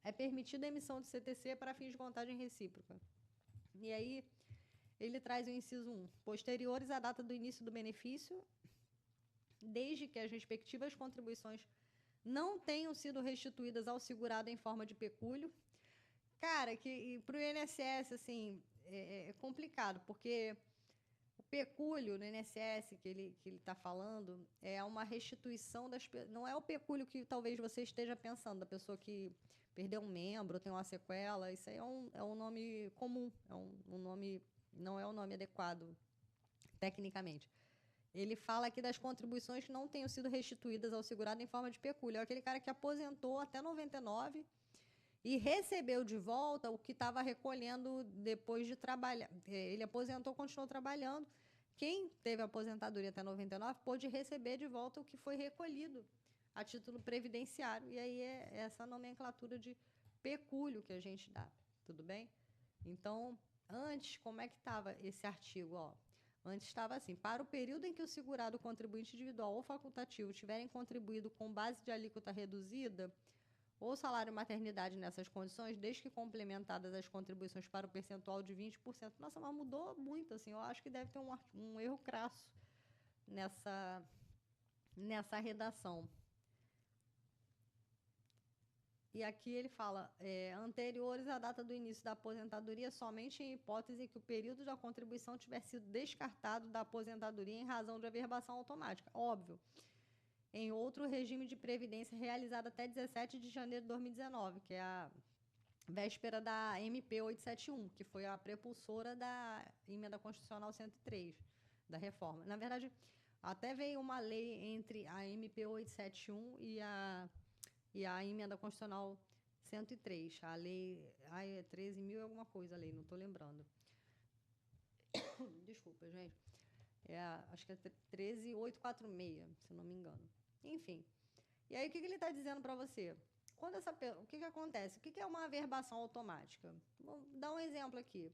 É permitida a emissão de CTC para fins de contagem recíproca. E aí, ele traz o inciso 1. Posteriores à data do início do benefício, desde que as respectivas contribuições não tenham sido restituídas ao segurado em forma de pecúlio. Cara, que para o INSS, assim, é complicado, porque o pecúlio no INSS que ele está falando é uma restituição não é o pecúlio que talvez você esteja pensando, da pessoa que perdeu um membro, tem uma sequela. Isso aí é um nome comum, um nome, não é o nome adequado, tecnicamente. Ele fala aqui das contribuições que não tenham sido restituídas ao segurado em forma de pecúlio. É aquele cara que aposentou até 99 e recebeu de volta o que estava recolhendo depois de trabalhar. Ele aposentou, continuou trabalhando. Quem teve aposentadoria até 99 pôde receber de volta o que foi recolhido a título previdenciário. E aí é essa nomenclatura de pecúlio que a gente dá, tudo bem? Então, antes, como é que estava esse artigo, ó? Antes estava assim, para o período em que o segurado, contribuinte individual ou facultativo tiverem contribuído com base de alíquota reduzida ou salário maternidade nessas condições, desde que complementadas as contribuições para o percentual de 20%. Nossa, mas mudou muito, assim, eu acho que deve ter um erro crasso nessa redação. E aqui ele fala, anteriores à data do início da aposentadoria, somente em hipótese que o período da contribuição tiver sido descartado da aposentadoria em razão de averbação automática. Óbvio. Em outro regime de previdência realizado até 17 de janeiro de 2019, que é a véspera da MP 871, que foi a prepulsora da Emenda Constitucional 103, da reforma. Na verdade, até veio uma lei entre a MP 871 e a Emenda Constitucional 103. A lei... é 13 mil e alguma coisa a lei, não estou lembrando. Desculpa, gente. Acho que é 13.846, se não me engano. Enfim. E aí, o que ele está dizendo para você? o que acontece? O que é uma averbação automática? Vou dar um exemplo aqui.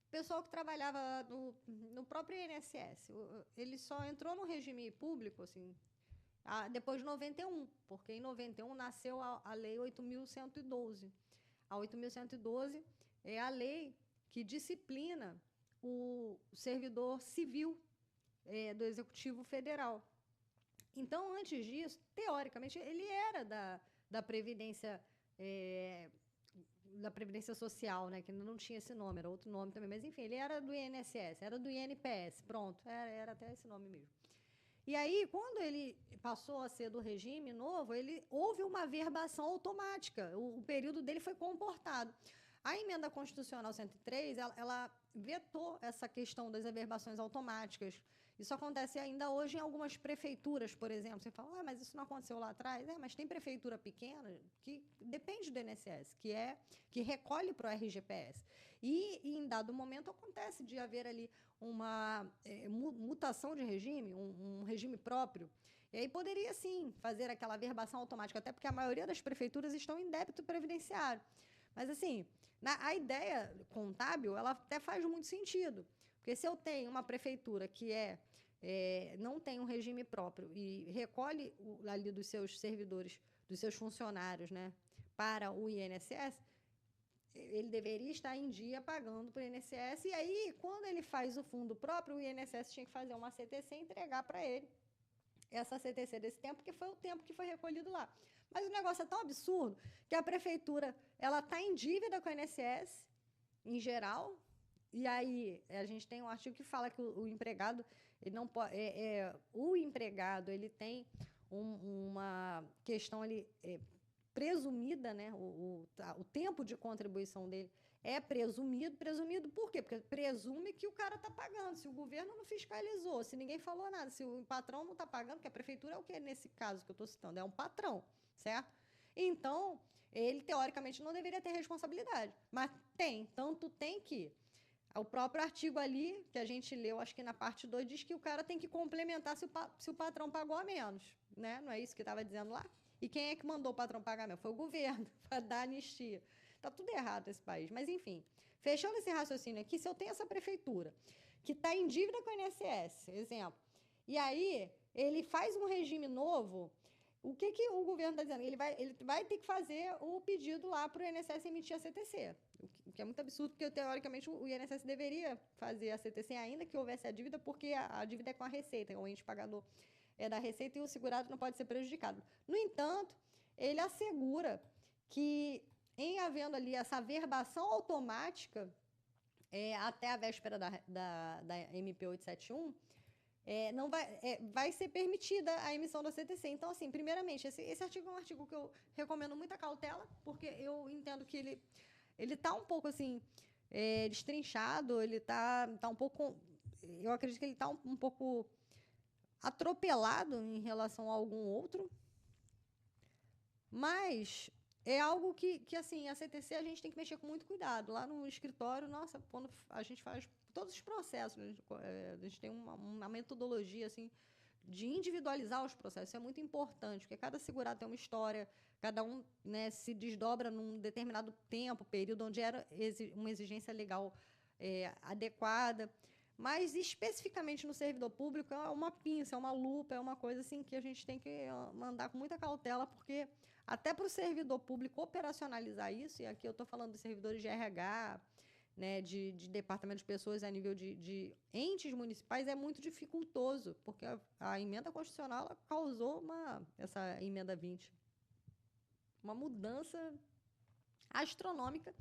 Pessoal que trabalhava no próprio INSS, ele só entrou no regime público, assim, depois de 91, porque em 91 nasceu a Lei 8.112. A 8.112 é a lei que disciplina o servidor civil do Executivo Federal. Então, antes disso, teoricamente, ele era da Previdência da Previdência Social, né, que não tinha esse nome, era outro nome também, mas enfim, ele era do INSS, era do INPS, pronto, era até esse nome mesmo. E aí, quando ele passou a ser do regime novo, houve uma averbação automática, o período dele foi comportado. A emenda constitucional 103, ela vetou essa questão das averbações automáticas. Isso acontece ainda hoje em algumas prefeituras, por exemplo. Você fala, mas isso não aconteceu lá atrás? Mas tem prefeitura pequena que depende do INSS, que recolhe para o RGPS. E em dado momento acontece de haver ali uma mutação de regime, um regime próprio. E aí poderia, sim, fazer aquela averbação automática, até porque a maioria das prefeituras estão em débito previdenciário. Mas, assim, a ideia contábil, ela até faz muito sentido. Porque se eu tenho uma prefeitura que não tem um regime próprio e recolhe ali dos seus servidores, dos seus funcionários, né, para o INSS, ele deveria estar em dia pagando para o INSS. E aí, quando ele faz o fundo próprio, o INSS tinha que fazer uma CTC e entregar para ele essa CTC desse tempo, que foi o tempo que foi recolhido lá. Mas o negócio é tão absurdo que a prefeitura ela está em dívida com o INSS, em geral, e aí a gente tem um artigo que fala que o empregado ele não pode, o empregado ele tem uma questão ali presumida, né? O tempo de contribuição dele é presumido por quê? Porque presume que o cara está pagando, se o governo não fiscalizou, se ninguém falou nada, se o patrão não está pagando, porque a prefeitura é o que nesse caso que eu estou citando? É um patrão, certo? Então, ele teoricamente não deveria ter responsabilidade, mas tanto tem que o próprio artigo ali, que a gente leu, acho que na parte 2, diz que o cara tem que complementar se o patrão pagou a menos, né? Não é isso que estava dizendo lá? E quem é que mandou o patrão pagar menos? Foi o governo, para dar anistia. Está tudo errado nesse país. Mas, enfim, fechando esse raciocínio aqui, se eu tenho essa prefeitura que está em dívida com o INSS, exemplo, e aí ele faz um regime novo, o que o governo está dizendo? Ele vai ter que fazer o pedido lá para o INSS emitir a CTC, o que é muito absurdo, porque, teoricamente, o INSS deveria fazer a CTC ainda que houvesse a dívida, porque a dívida é com a Receita, o ente pagador é da Receita e o segurado não pode ser prejudicado. No entanto, ele assegura que, em havendo ali essa averbação automática, até a véspera da MP 871, não vai ser permitida a emissão da CTC. Então, assim, primeiramente, esse artigo é um artigo que eu recomendo muita cautela, porque eu entendo que ele está um pouco, assim, destrinchado, ele está um pouco... Eu acredito que ele está um pouco atropelado em relação a algum outro, mas é algo que, assim, a CTC a gente tem que mexer com muito cuidado. Lá no escritório, nossa, quando a gente faz todos os processos, né, a gente tem uma metodologia, assim, de individualizar os processos. Isso é muito importante, porque cada segurado tem uma história, cada um, né, se desdobra num determinado tempo, período, onde era uma exigência legal adequada. Mas, especificamente no servidor público, é uma pinça, é uma lupa, é uma coisa assim que a gente tem que andar com muita cautela, porque até para o servidor público operacionalizar isso, e aqui eu estou falando de servidores de RH, né, de departamento de pessoas a nível de entes municipais, é muito dificultoso, porque a emenda constitucional ela causou essa emenda 20, uma mudança astronômica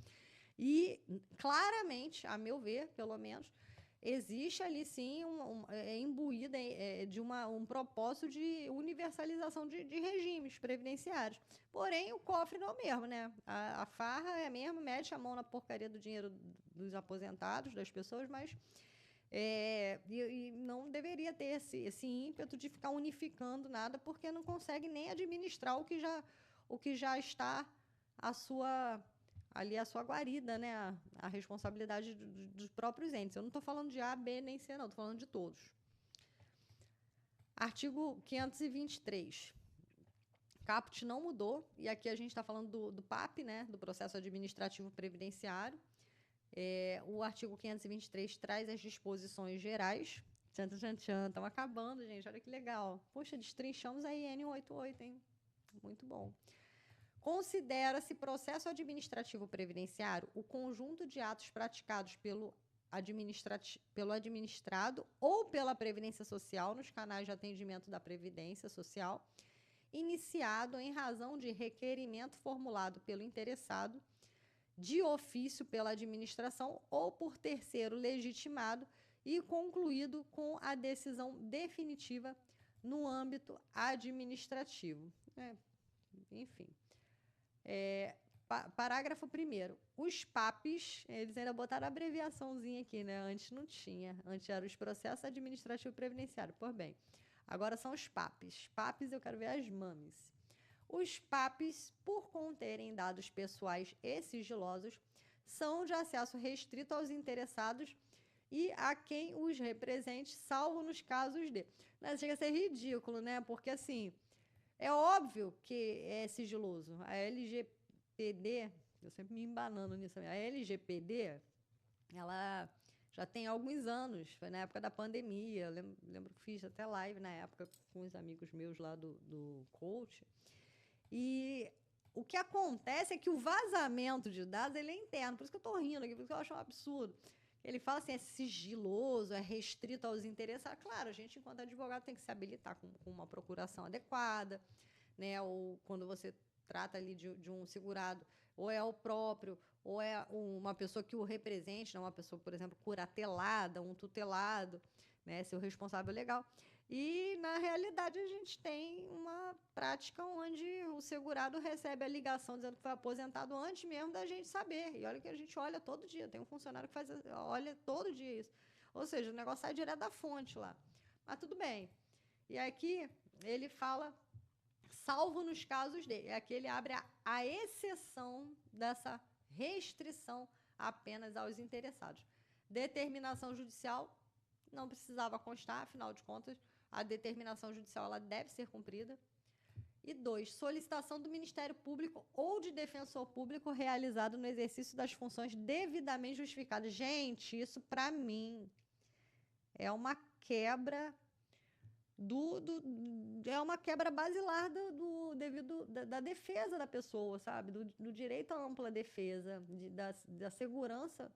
e, claramente, a meu ver, pelo menos, existe ali, sim, imbuída de um propósito de universalização de regimes previdenciários. Porém, o cofre não é o mesmo, né? A farra é a mesma, mete a mão na porcaria do dinheiro dos aposentados, das pessoas, mas e não deveria ter esse ímpeto de ficar unificando nada, porque não consegue nem administrar o que já está ali a sua guarida, né? A responsabilidade dos próprios entes. Eu não estou falando de A, B, nem C, não. Estou falando de todos. Artigo 523. Caput não mudou, e aqui a gente está falando do PAP, né, do Processo Administrativo Previdenciário. O artigo 523 traz as disposições gerais. Tchan, tchan, tchan, estão acabando, gente, olha que legal. Poxa, destrinchamos a IN 88, hein? Muito bom. Considera-se processo administrativo previdenciário o conjunto de atos praticados pelo administrado ou pela Previdência Social nos canais de atendimento da Previdência Social, iniciado em razão de requerimento formulado pelo interessado, de ofício pela administração ou por terceiro legitimado e concluído com a decisão definitiva no âmbito administrativo. Enfim. Parágrafo 1º. Os PAPs, eles ainda botaram a abreviaçãozinha aqui, né? Antes não tinha. Antes eram os processos administrativos previdenciários. Por bem, agora são os PAPs. PAPs, eu quero ver as mames. Os PAPs, por conterem dados pessoais e sigilosos, são de acesso restrito aos interessados e a quem os represente, salvo nos casos de... Mas chega a ser ridículo, né? Porque, assim, é óbvio que é sigiloso. A LGPD, eu sempre me embanando nisso, a LGPD, ela já tem alguns anos, foi na época da pandemia, eu lembro que fiz até live na época com os amigos meus lá do coach, e o que acontece é que o vazamento de dados ele é interno, por isso que eu estou rindo aqui, por isso que eu acho um absurdo. Ele fala assim, é sigiloso, é restrito aos interessados. Claro, a gente, enquanto advogado, tem que se habilitar com uma procuração adequada, né? Ou quando você trata ali de um segurado, ou é o próprio, ou é uma pessoa que o represente, né? Uma pessoa, por exemplo, curatelada, um tutelado, né? Seu responsável legal. E, na realidade, a gente tem uma prática onde o segurado recebe a ligação dizendo que foi aposentado antes mesmo da gente saber. E olha que a gente olha todo dia. Tem um funcionário que olha todo dia isso. Ou seja, o negócio sai direto da fonte lá. Mas tudo bem. E aqui ele fala, salvo nos casos dele. Aqui ele abre a exceção dessa restrição apenas aos interessados. Determinação judicial não precisava constar, afinal de contas, a determinação judicial ela deve ser cumprida. E 2, solicitação do Ministério Público ou de defensor público realizado no exercício das funções devidamente justificadas. Gente, isso para mim é uma quebra é uma quebra basilar da defesa da pessoa, sabe? Do direito à ampla defesa, da segurança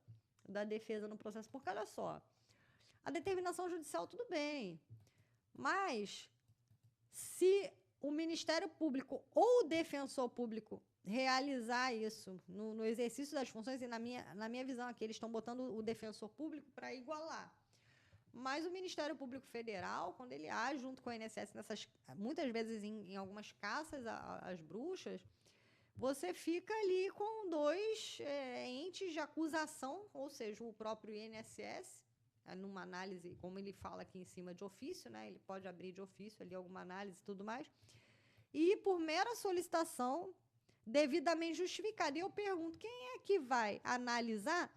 da defesa no processo. Porque olha só, a determinação judicial tudo bem, mas se o Ministério Público ou o defensor público realizar isso no exercício das funções, e na minha visão aqui, eles estão botando o defensor público para igualar. Mas o Ministério Público Federal, quando ele age junto com o INSS, muitas vezes em algumas caças às bruxas, você fica ali com dois entes de acusação, ou seja, o próprio INSS, numa análise, como ele fala aqui em cima, de ofício, né? Ele pode abrir de ofício ali alguma análise e tudo mais, e por mera solicitação devidamente justificada. E eu pergunto, quem é que vai analisar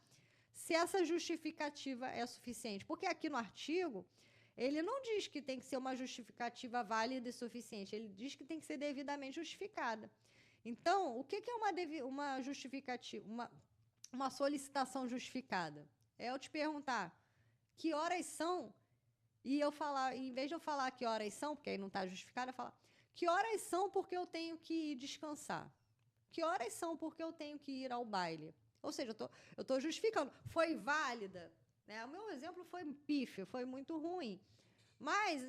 se essa justificativa é suficiente? Porque aqui no artigo, ele não diz que tem que ser uma justificativa válida e suficiente, ele diz que tem que ser devidamente justificada. Então, o que é uma justificativa, uma solicitação justificada? É eu te perguntar, que horas são? E eu falar, em vez de eu falar que horas são, porque aí não está justificado, eu falar, que horas são porque eu tenho que ir descansar? Que horas são porque eu tenho que ir ao baile? Ou seja, eu estou justificando. Foi válida? Né? O meu exemplo foi pífio, foi muito ruim. Mas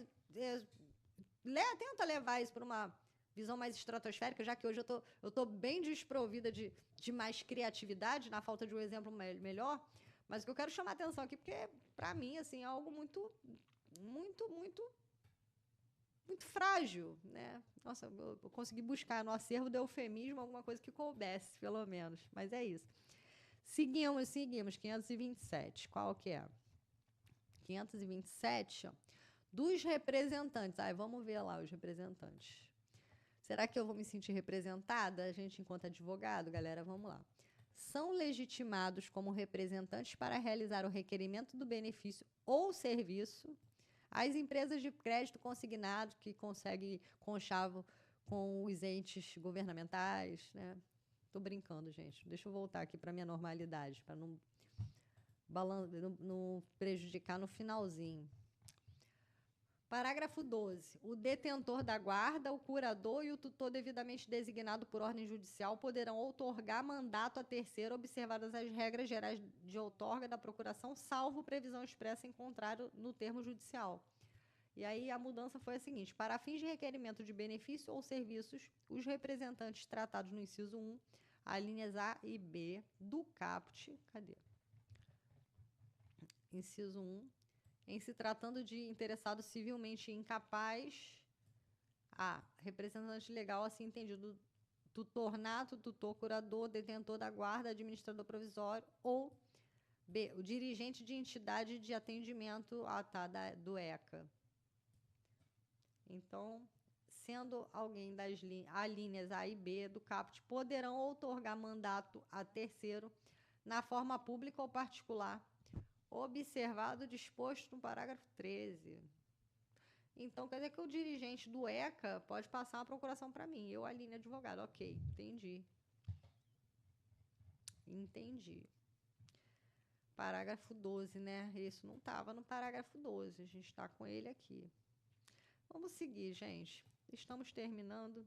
tenta levar isso para uma visão mais estratosférica, já que hoje eu tô bem desprovida de mais criatividade, na falta de um exemplo melhor. Mas o que eu quero chamar a atenção aqui, porque, para mim, assim, é algo muito, muito, muito, muito frágil, né? Nossa, eu consegui buscar no acervo do eufemismo alguma coisa que coubesse, pelo menos. Mas é isso. Seguimos. 527. Qual que é? 527, ó, dos representantes. Vamos ver lá os representantes. Será que eu vou me sentir representada? A gente, enquanto advogado, galera, vamos lá. São legitimados como representantes para realizar o requerimento do benefício ou serviço as empresas de crédito consignado que conseguem conchavo com os entes governamentais, né? Tô brincando, gente. Deixa eu voltar aqui para minha normalidade, para não prejudicar no finalzinho. Parágrafo 12. O detentor da guarda, o curador e o tutor devidamente designado por ordem judicial poderão outorgar mandato a terceiro, observadas as regras gerais de outorga da procuração, salvo previsão expressa em contrário no termo judicial. E aí a mudança foi a seguinte: para fins de requerimento de benefício ou serviços, os representantes tratados no inciso 1, alíneas A e B do caput, cadê? Inciso 1, em se tratando de interessado civilmente incapaz, A, representante legal assim entendido, tutor nato, tutor curador, detentor da guarda, administrador provisório, ou B, o dirigente de entidade de atendimento do ECA. Então, sendo alguém das alíneas A e B do caput, poderão outorgar mandato a terceiro na forma pública ou particular, observado o disposto no parágrafo 13. Então, quer dizer que o dirigente do ECA pode passar uma procuração para mim. Eu, Aline, advogado. Ok, entendi. Entendi. Parágrafo 12, né? Isso não estava no parágrafo 12. A gente está com ele aqui. Vamos seguir, gente. Estamos terminando.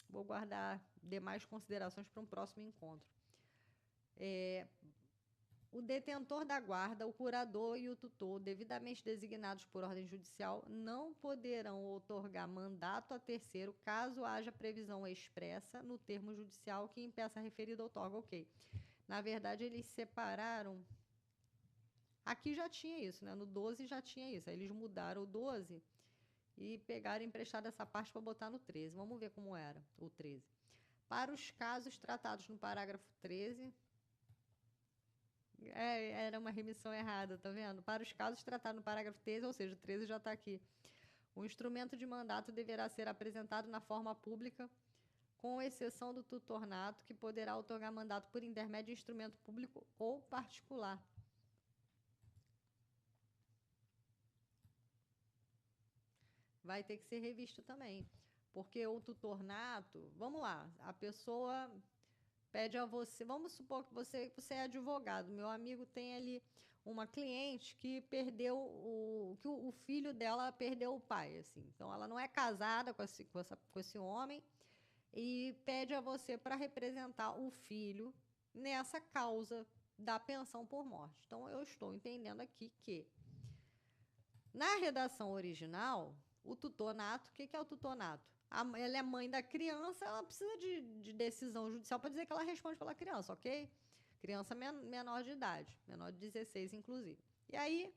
Vou guardar demais considerações para um próximo encontro. O detentor da guarda, o curador e o tutor, devidamente designados por ordem judicial, não poderão outorgar mandato a terceiro, caso haja previsão expressa no termo judicial que impeça a referida outorga. Ok. Na verdade, eles separaram. Aqui já tinha isso, né? No 12 já tinha isso. Aí eles mudaram o 12 e pegaram emprestado essa parte para botar no 13. Vamos ver como era o 13. Para os casos tratados no parágrafo 13... era uma remissão errada, tá vendo? Para os casos tratados no parágrafo 13, ou seja, o 13 já está aqui. O instrumento de mandato deverá ser apresentado na forma pública, com exceção do tutornato, que poderá outorgar mandato por intermédio de instrumento público ou particular. Vai ter que ser revisto também, porque o tutornato, vamos lá, a pessoa pede a você, vamos supor que você é advogado, meu amigo tem ali uma cliente que perdeu que o filho dela perdeu o pai, assim. Então ela não é casada com esse homem e pede a você para representar o filho nessa causa da pensão por morte. Então eu estou entendendo aqui que na redação original, o tutonato, o que é o tutonato? Ela é mãe da criança, ela precisa de decisão judicial para dizer que ela responde pela criança, ok? Criança menor de idade, menor de 16, inclusive. E aí,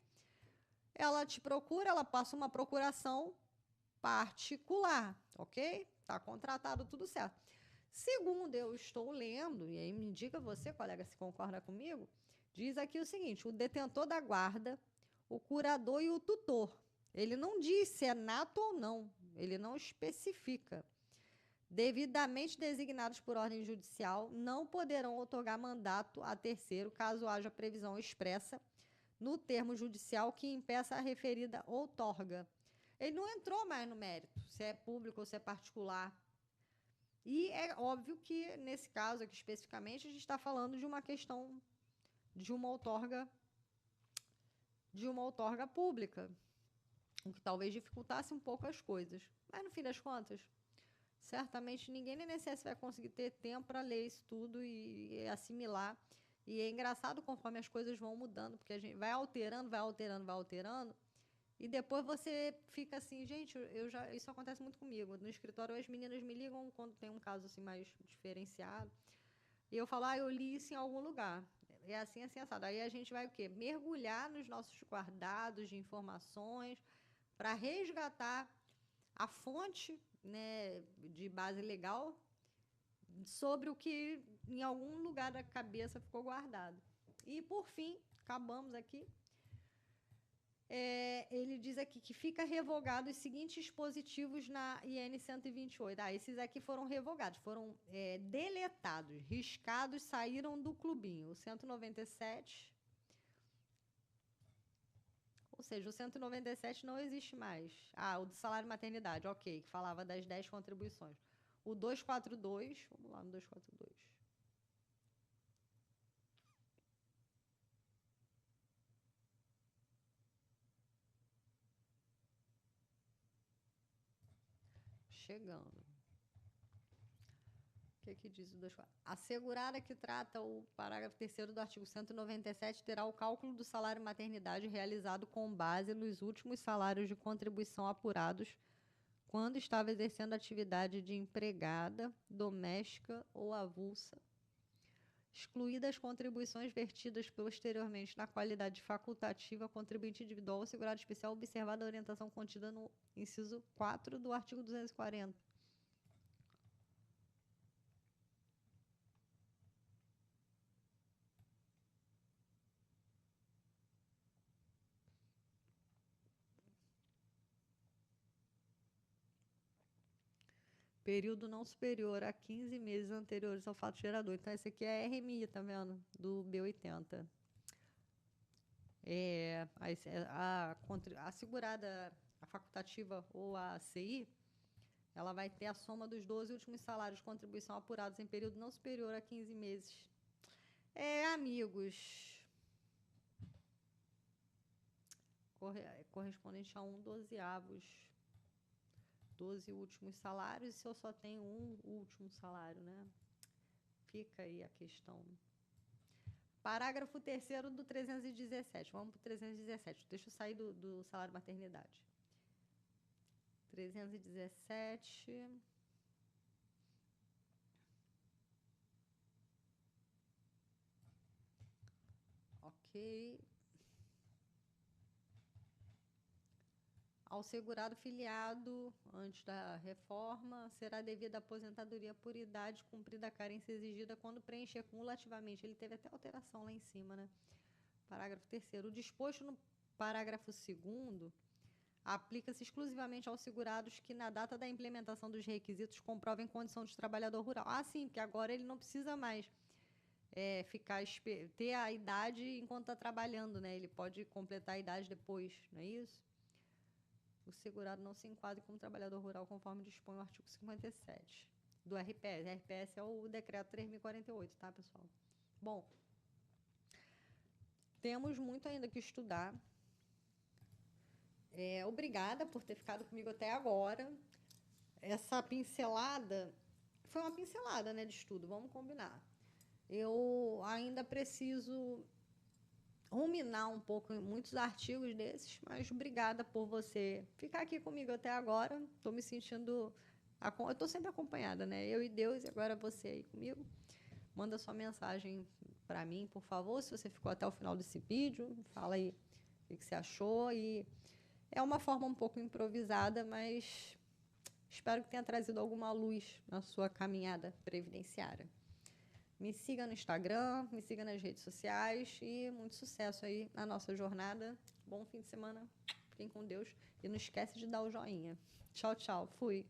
ela te procura, ela passa uma procuração particular, ok? Está contratado, tudo certo. Segundo eu estou lendo, e aí me indica você, colega, se concorda comigo, diz aqui o seguinte: o detentor da guarda, o curador e o tutor. Ele não diz se é nato ou não, ele não especifica. Devidamente designados por ordem judicial, não poderão outorgar mandato a terceiro, caso haja previsão expressa no termo judicial que impeça a referida outorga. Ele não entrou mais no mérito, se é público ou se é particular. E é óbvio que, nesse caso aqui especificamente, a gente está falando de uma questão de uma outorga pública, o que talvez dificultasse um pouco as coisas. Mas, no fim das contas, certamente ninguém no INSS vai conseguir ter tempo para ler isso tudo e assimilar. E é engraçado conforme as coisas vão mudando, porque a gente vai alterando, e depois você fica assim, gente, isso acontece muito comigo. No escritório, as meninas me ligam quando tem um caso assim mais diferenciado, e eu falo, eu li isso em algum lugar. É assim, assado. Aí a gente vai o quê? Mergulhar nos nossos guardados de informações para resgatar a fonte, né, de base legal sobre o que em algum lugar da cabeça ficou guardado. E, por fim, acabamos aqui. Ele diz aqui que fica revogado os seguintes dispositivos na IN 128. Esses aqui foram revogados, foram deletados, riscados, saíram do clubinho. O 197... Ou seja, o 197 não existe mais. O do salário maternidade, ok, que falava das 10 contribuições. O 242, vamos lá no 242. Chegando. O que diz o 242? A segurada que trata o parágrafo 3º do artigo 197 terá o cálculo do salário maternidade realizado com base nos últimos salários de contribuição apurados quando estava exercendo atividade de empregada, doméstica ou avulsa, excluídas as contribuições vertidas posteriormente na qualidade facultativa, contribuinte individual ou segurado especial, observada a orientação contida no inciso 4 do artigo 240. Período não superior a 15 meses anteriores ao fato gerador. Então, esse aqui é a RMI, tá vendo? Do B80. A segurada, a facultativa ou a CI, ela vai ter a soma dos 12 últimos salários de contribuição apurados em período não superior a 15 meses. Amigos, correspondente a 1/12, 12 últimos salários, se eu só tenho um último salário, né? Fica aí a questão. Parágrafo 3º do 317. Vamos para o 317. Deixa eu sair do salário maternidade. 317. Ok. Ao segurado filiado, antes da reforma, será devida a aposentadoria por idade cumprida a carência exigida quando preencher cumulativamente. Ele teve até alteração lá em cima, né? Parágrafo 3º. O disposto no parágrafo 2º aplica-se exclusivamente aos segurados que, na data da implementação dos requisitos, comprovem condição de trabalhador rural. Sim, porque agora ele não precisa mais ter a idade enquanto está trabalhando, né? Ele pode completar a idade depois, não é isso? O segurado não se enquadra como trabalhador rural conforme dispõe o artigo 57 do RPS. RPS é o decreto 3.048, tá, pessoal? Bom, temos muito ainda que estudar. Obrigada por ter ficado comigo até agora. Essa pincelada foi uma pincelada, né, de estudo, vamos combinar. Eu ainda preciso ruminar um pouco em muitos artigos desses, mas obrigada por você ficar aqui comigo até agora. Estou me sentindo... Eu estou sempre acompanhada, né? Eu e Deus, e agora você aí comigo. Manda sua mensagem para mim, por favor, se você ficou até o final desse vídeo. Fala aí o que você achou. E é uma forma um pouco improvisada, mas espero que tenha trazido alguma luz na sua caminhada previdenciária. Me siga no Instagram, me siga nas redes sociais e muito sucesso aí na nossa jornada. Bom fim de semana, fiquem com Deus e não esquece de dar o joinha. Tchau, tchau. Fui.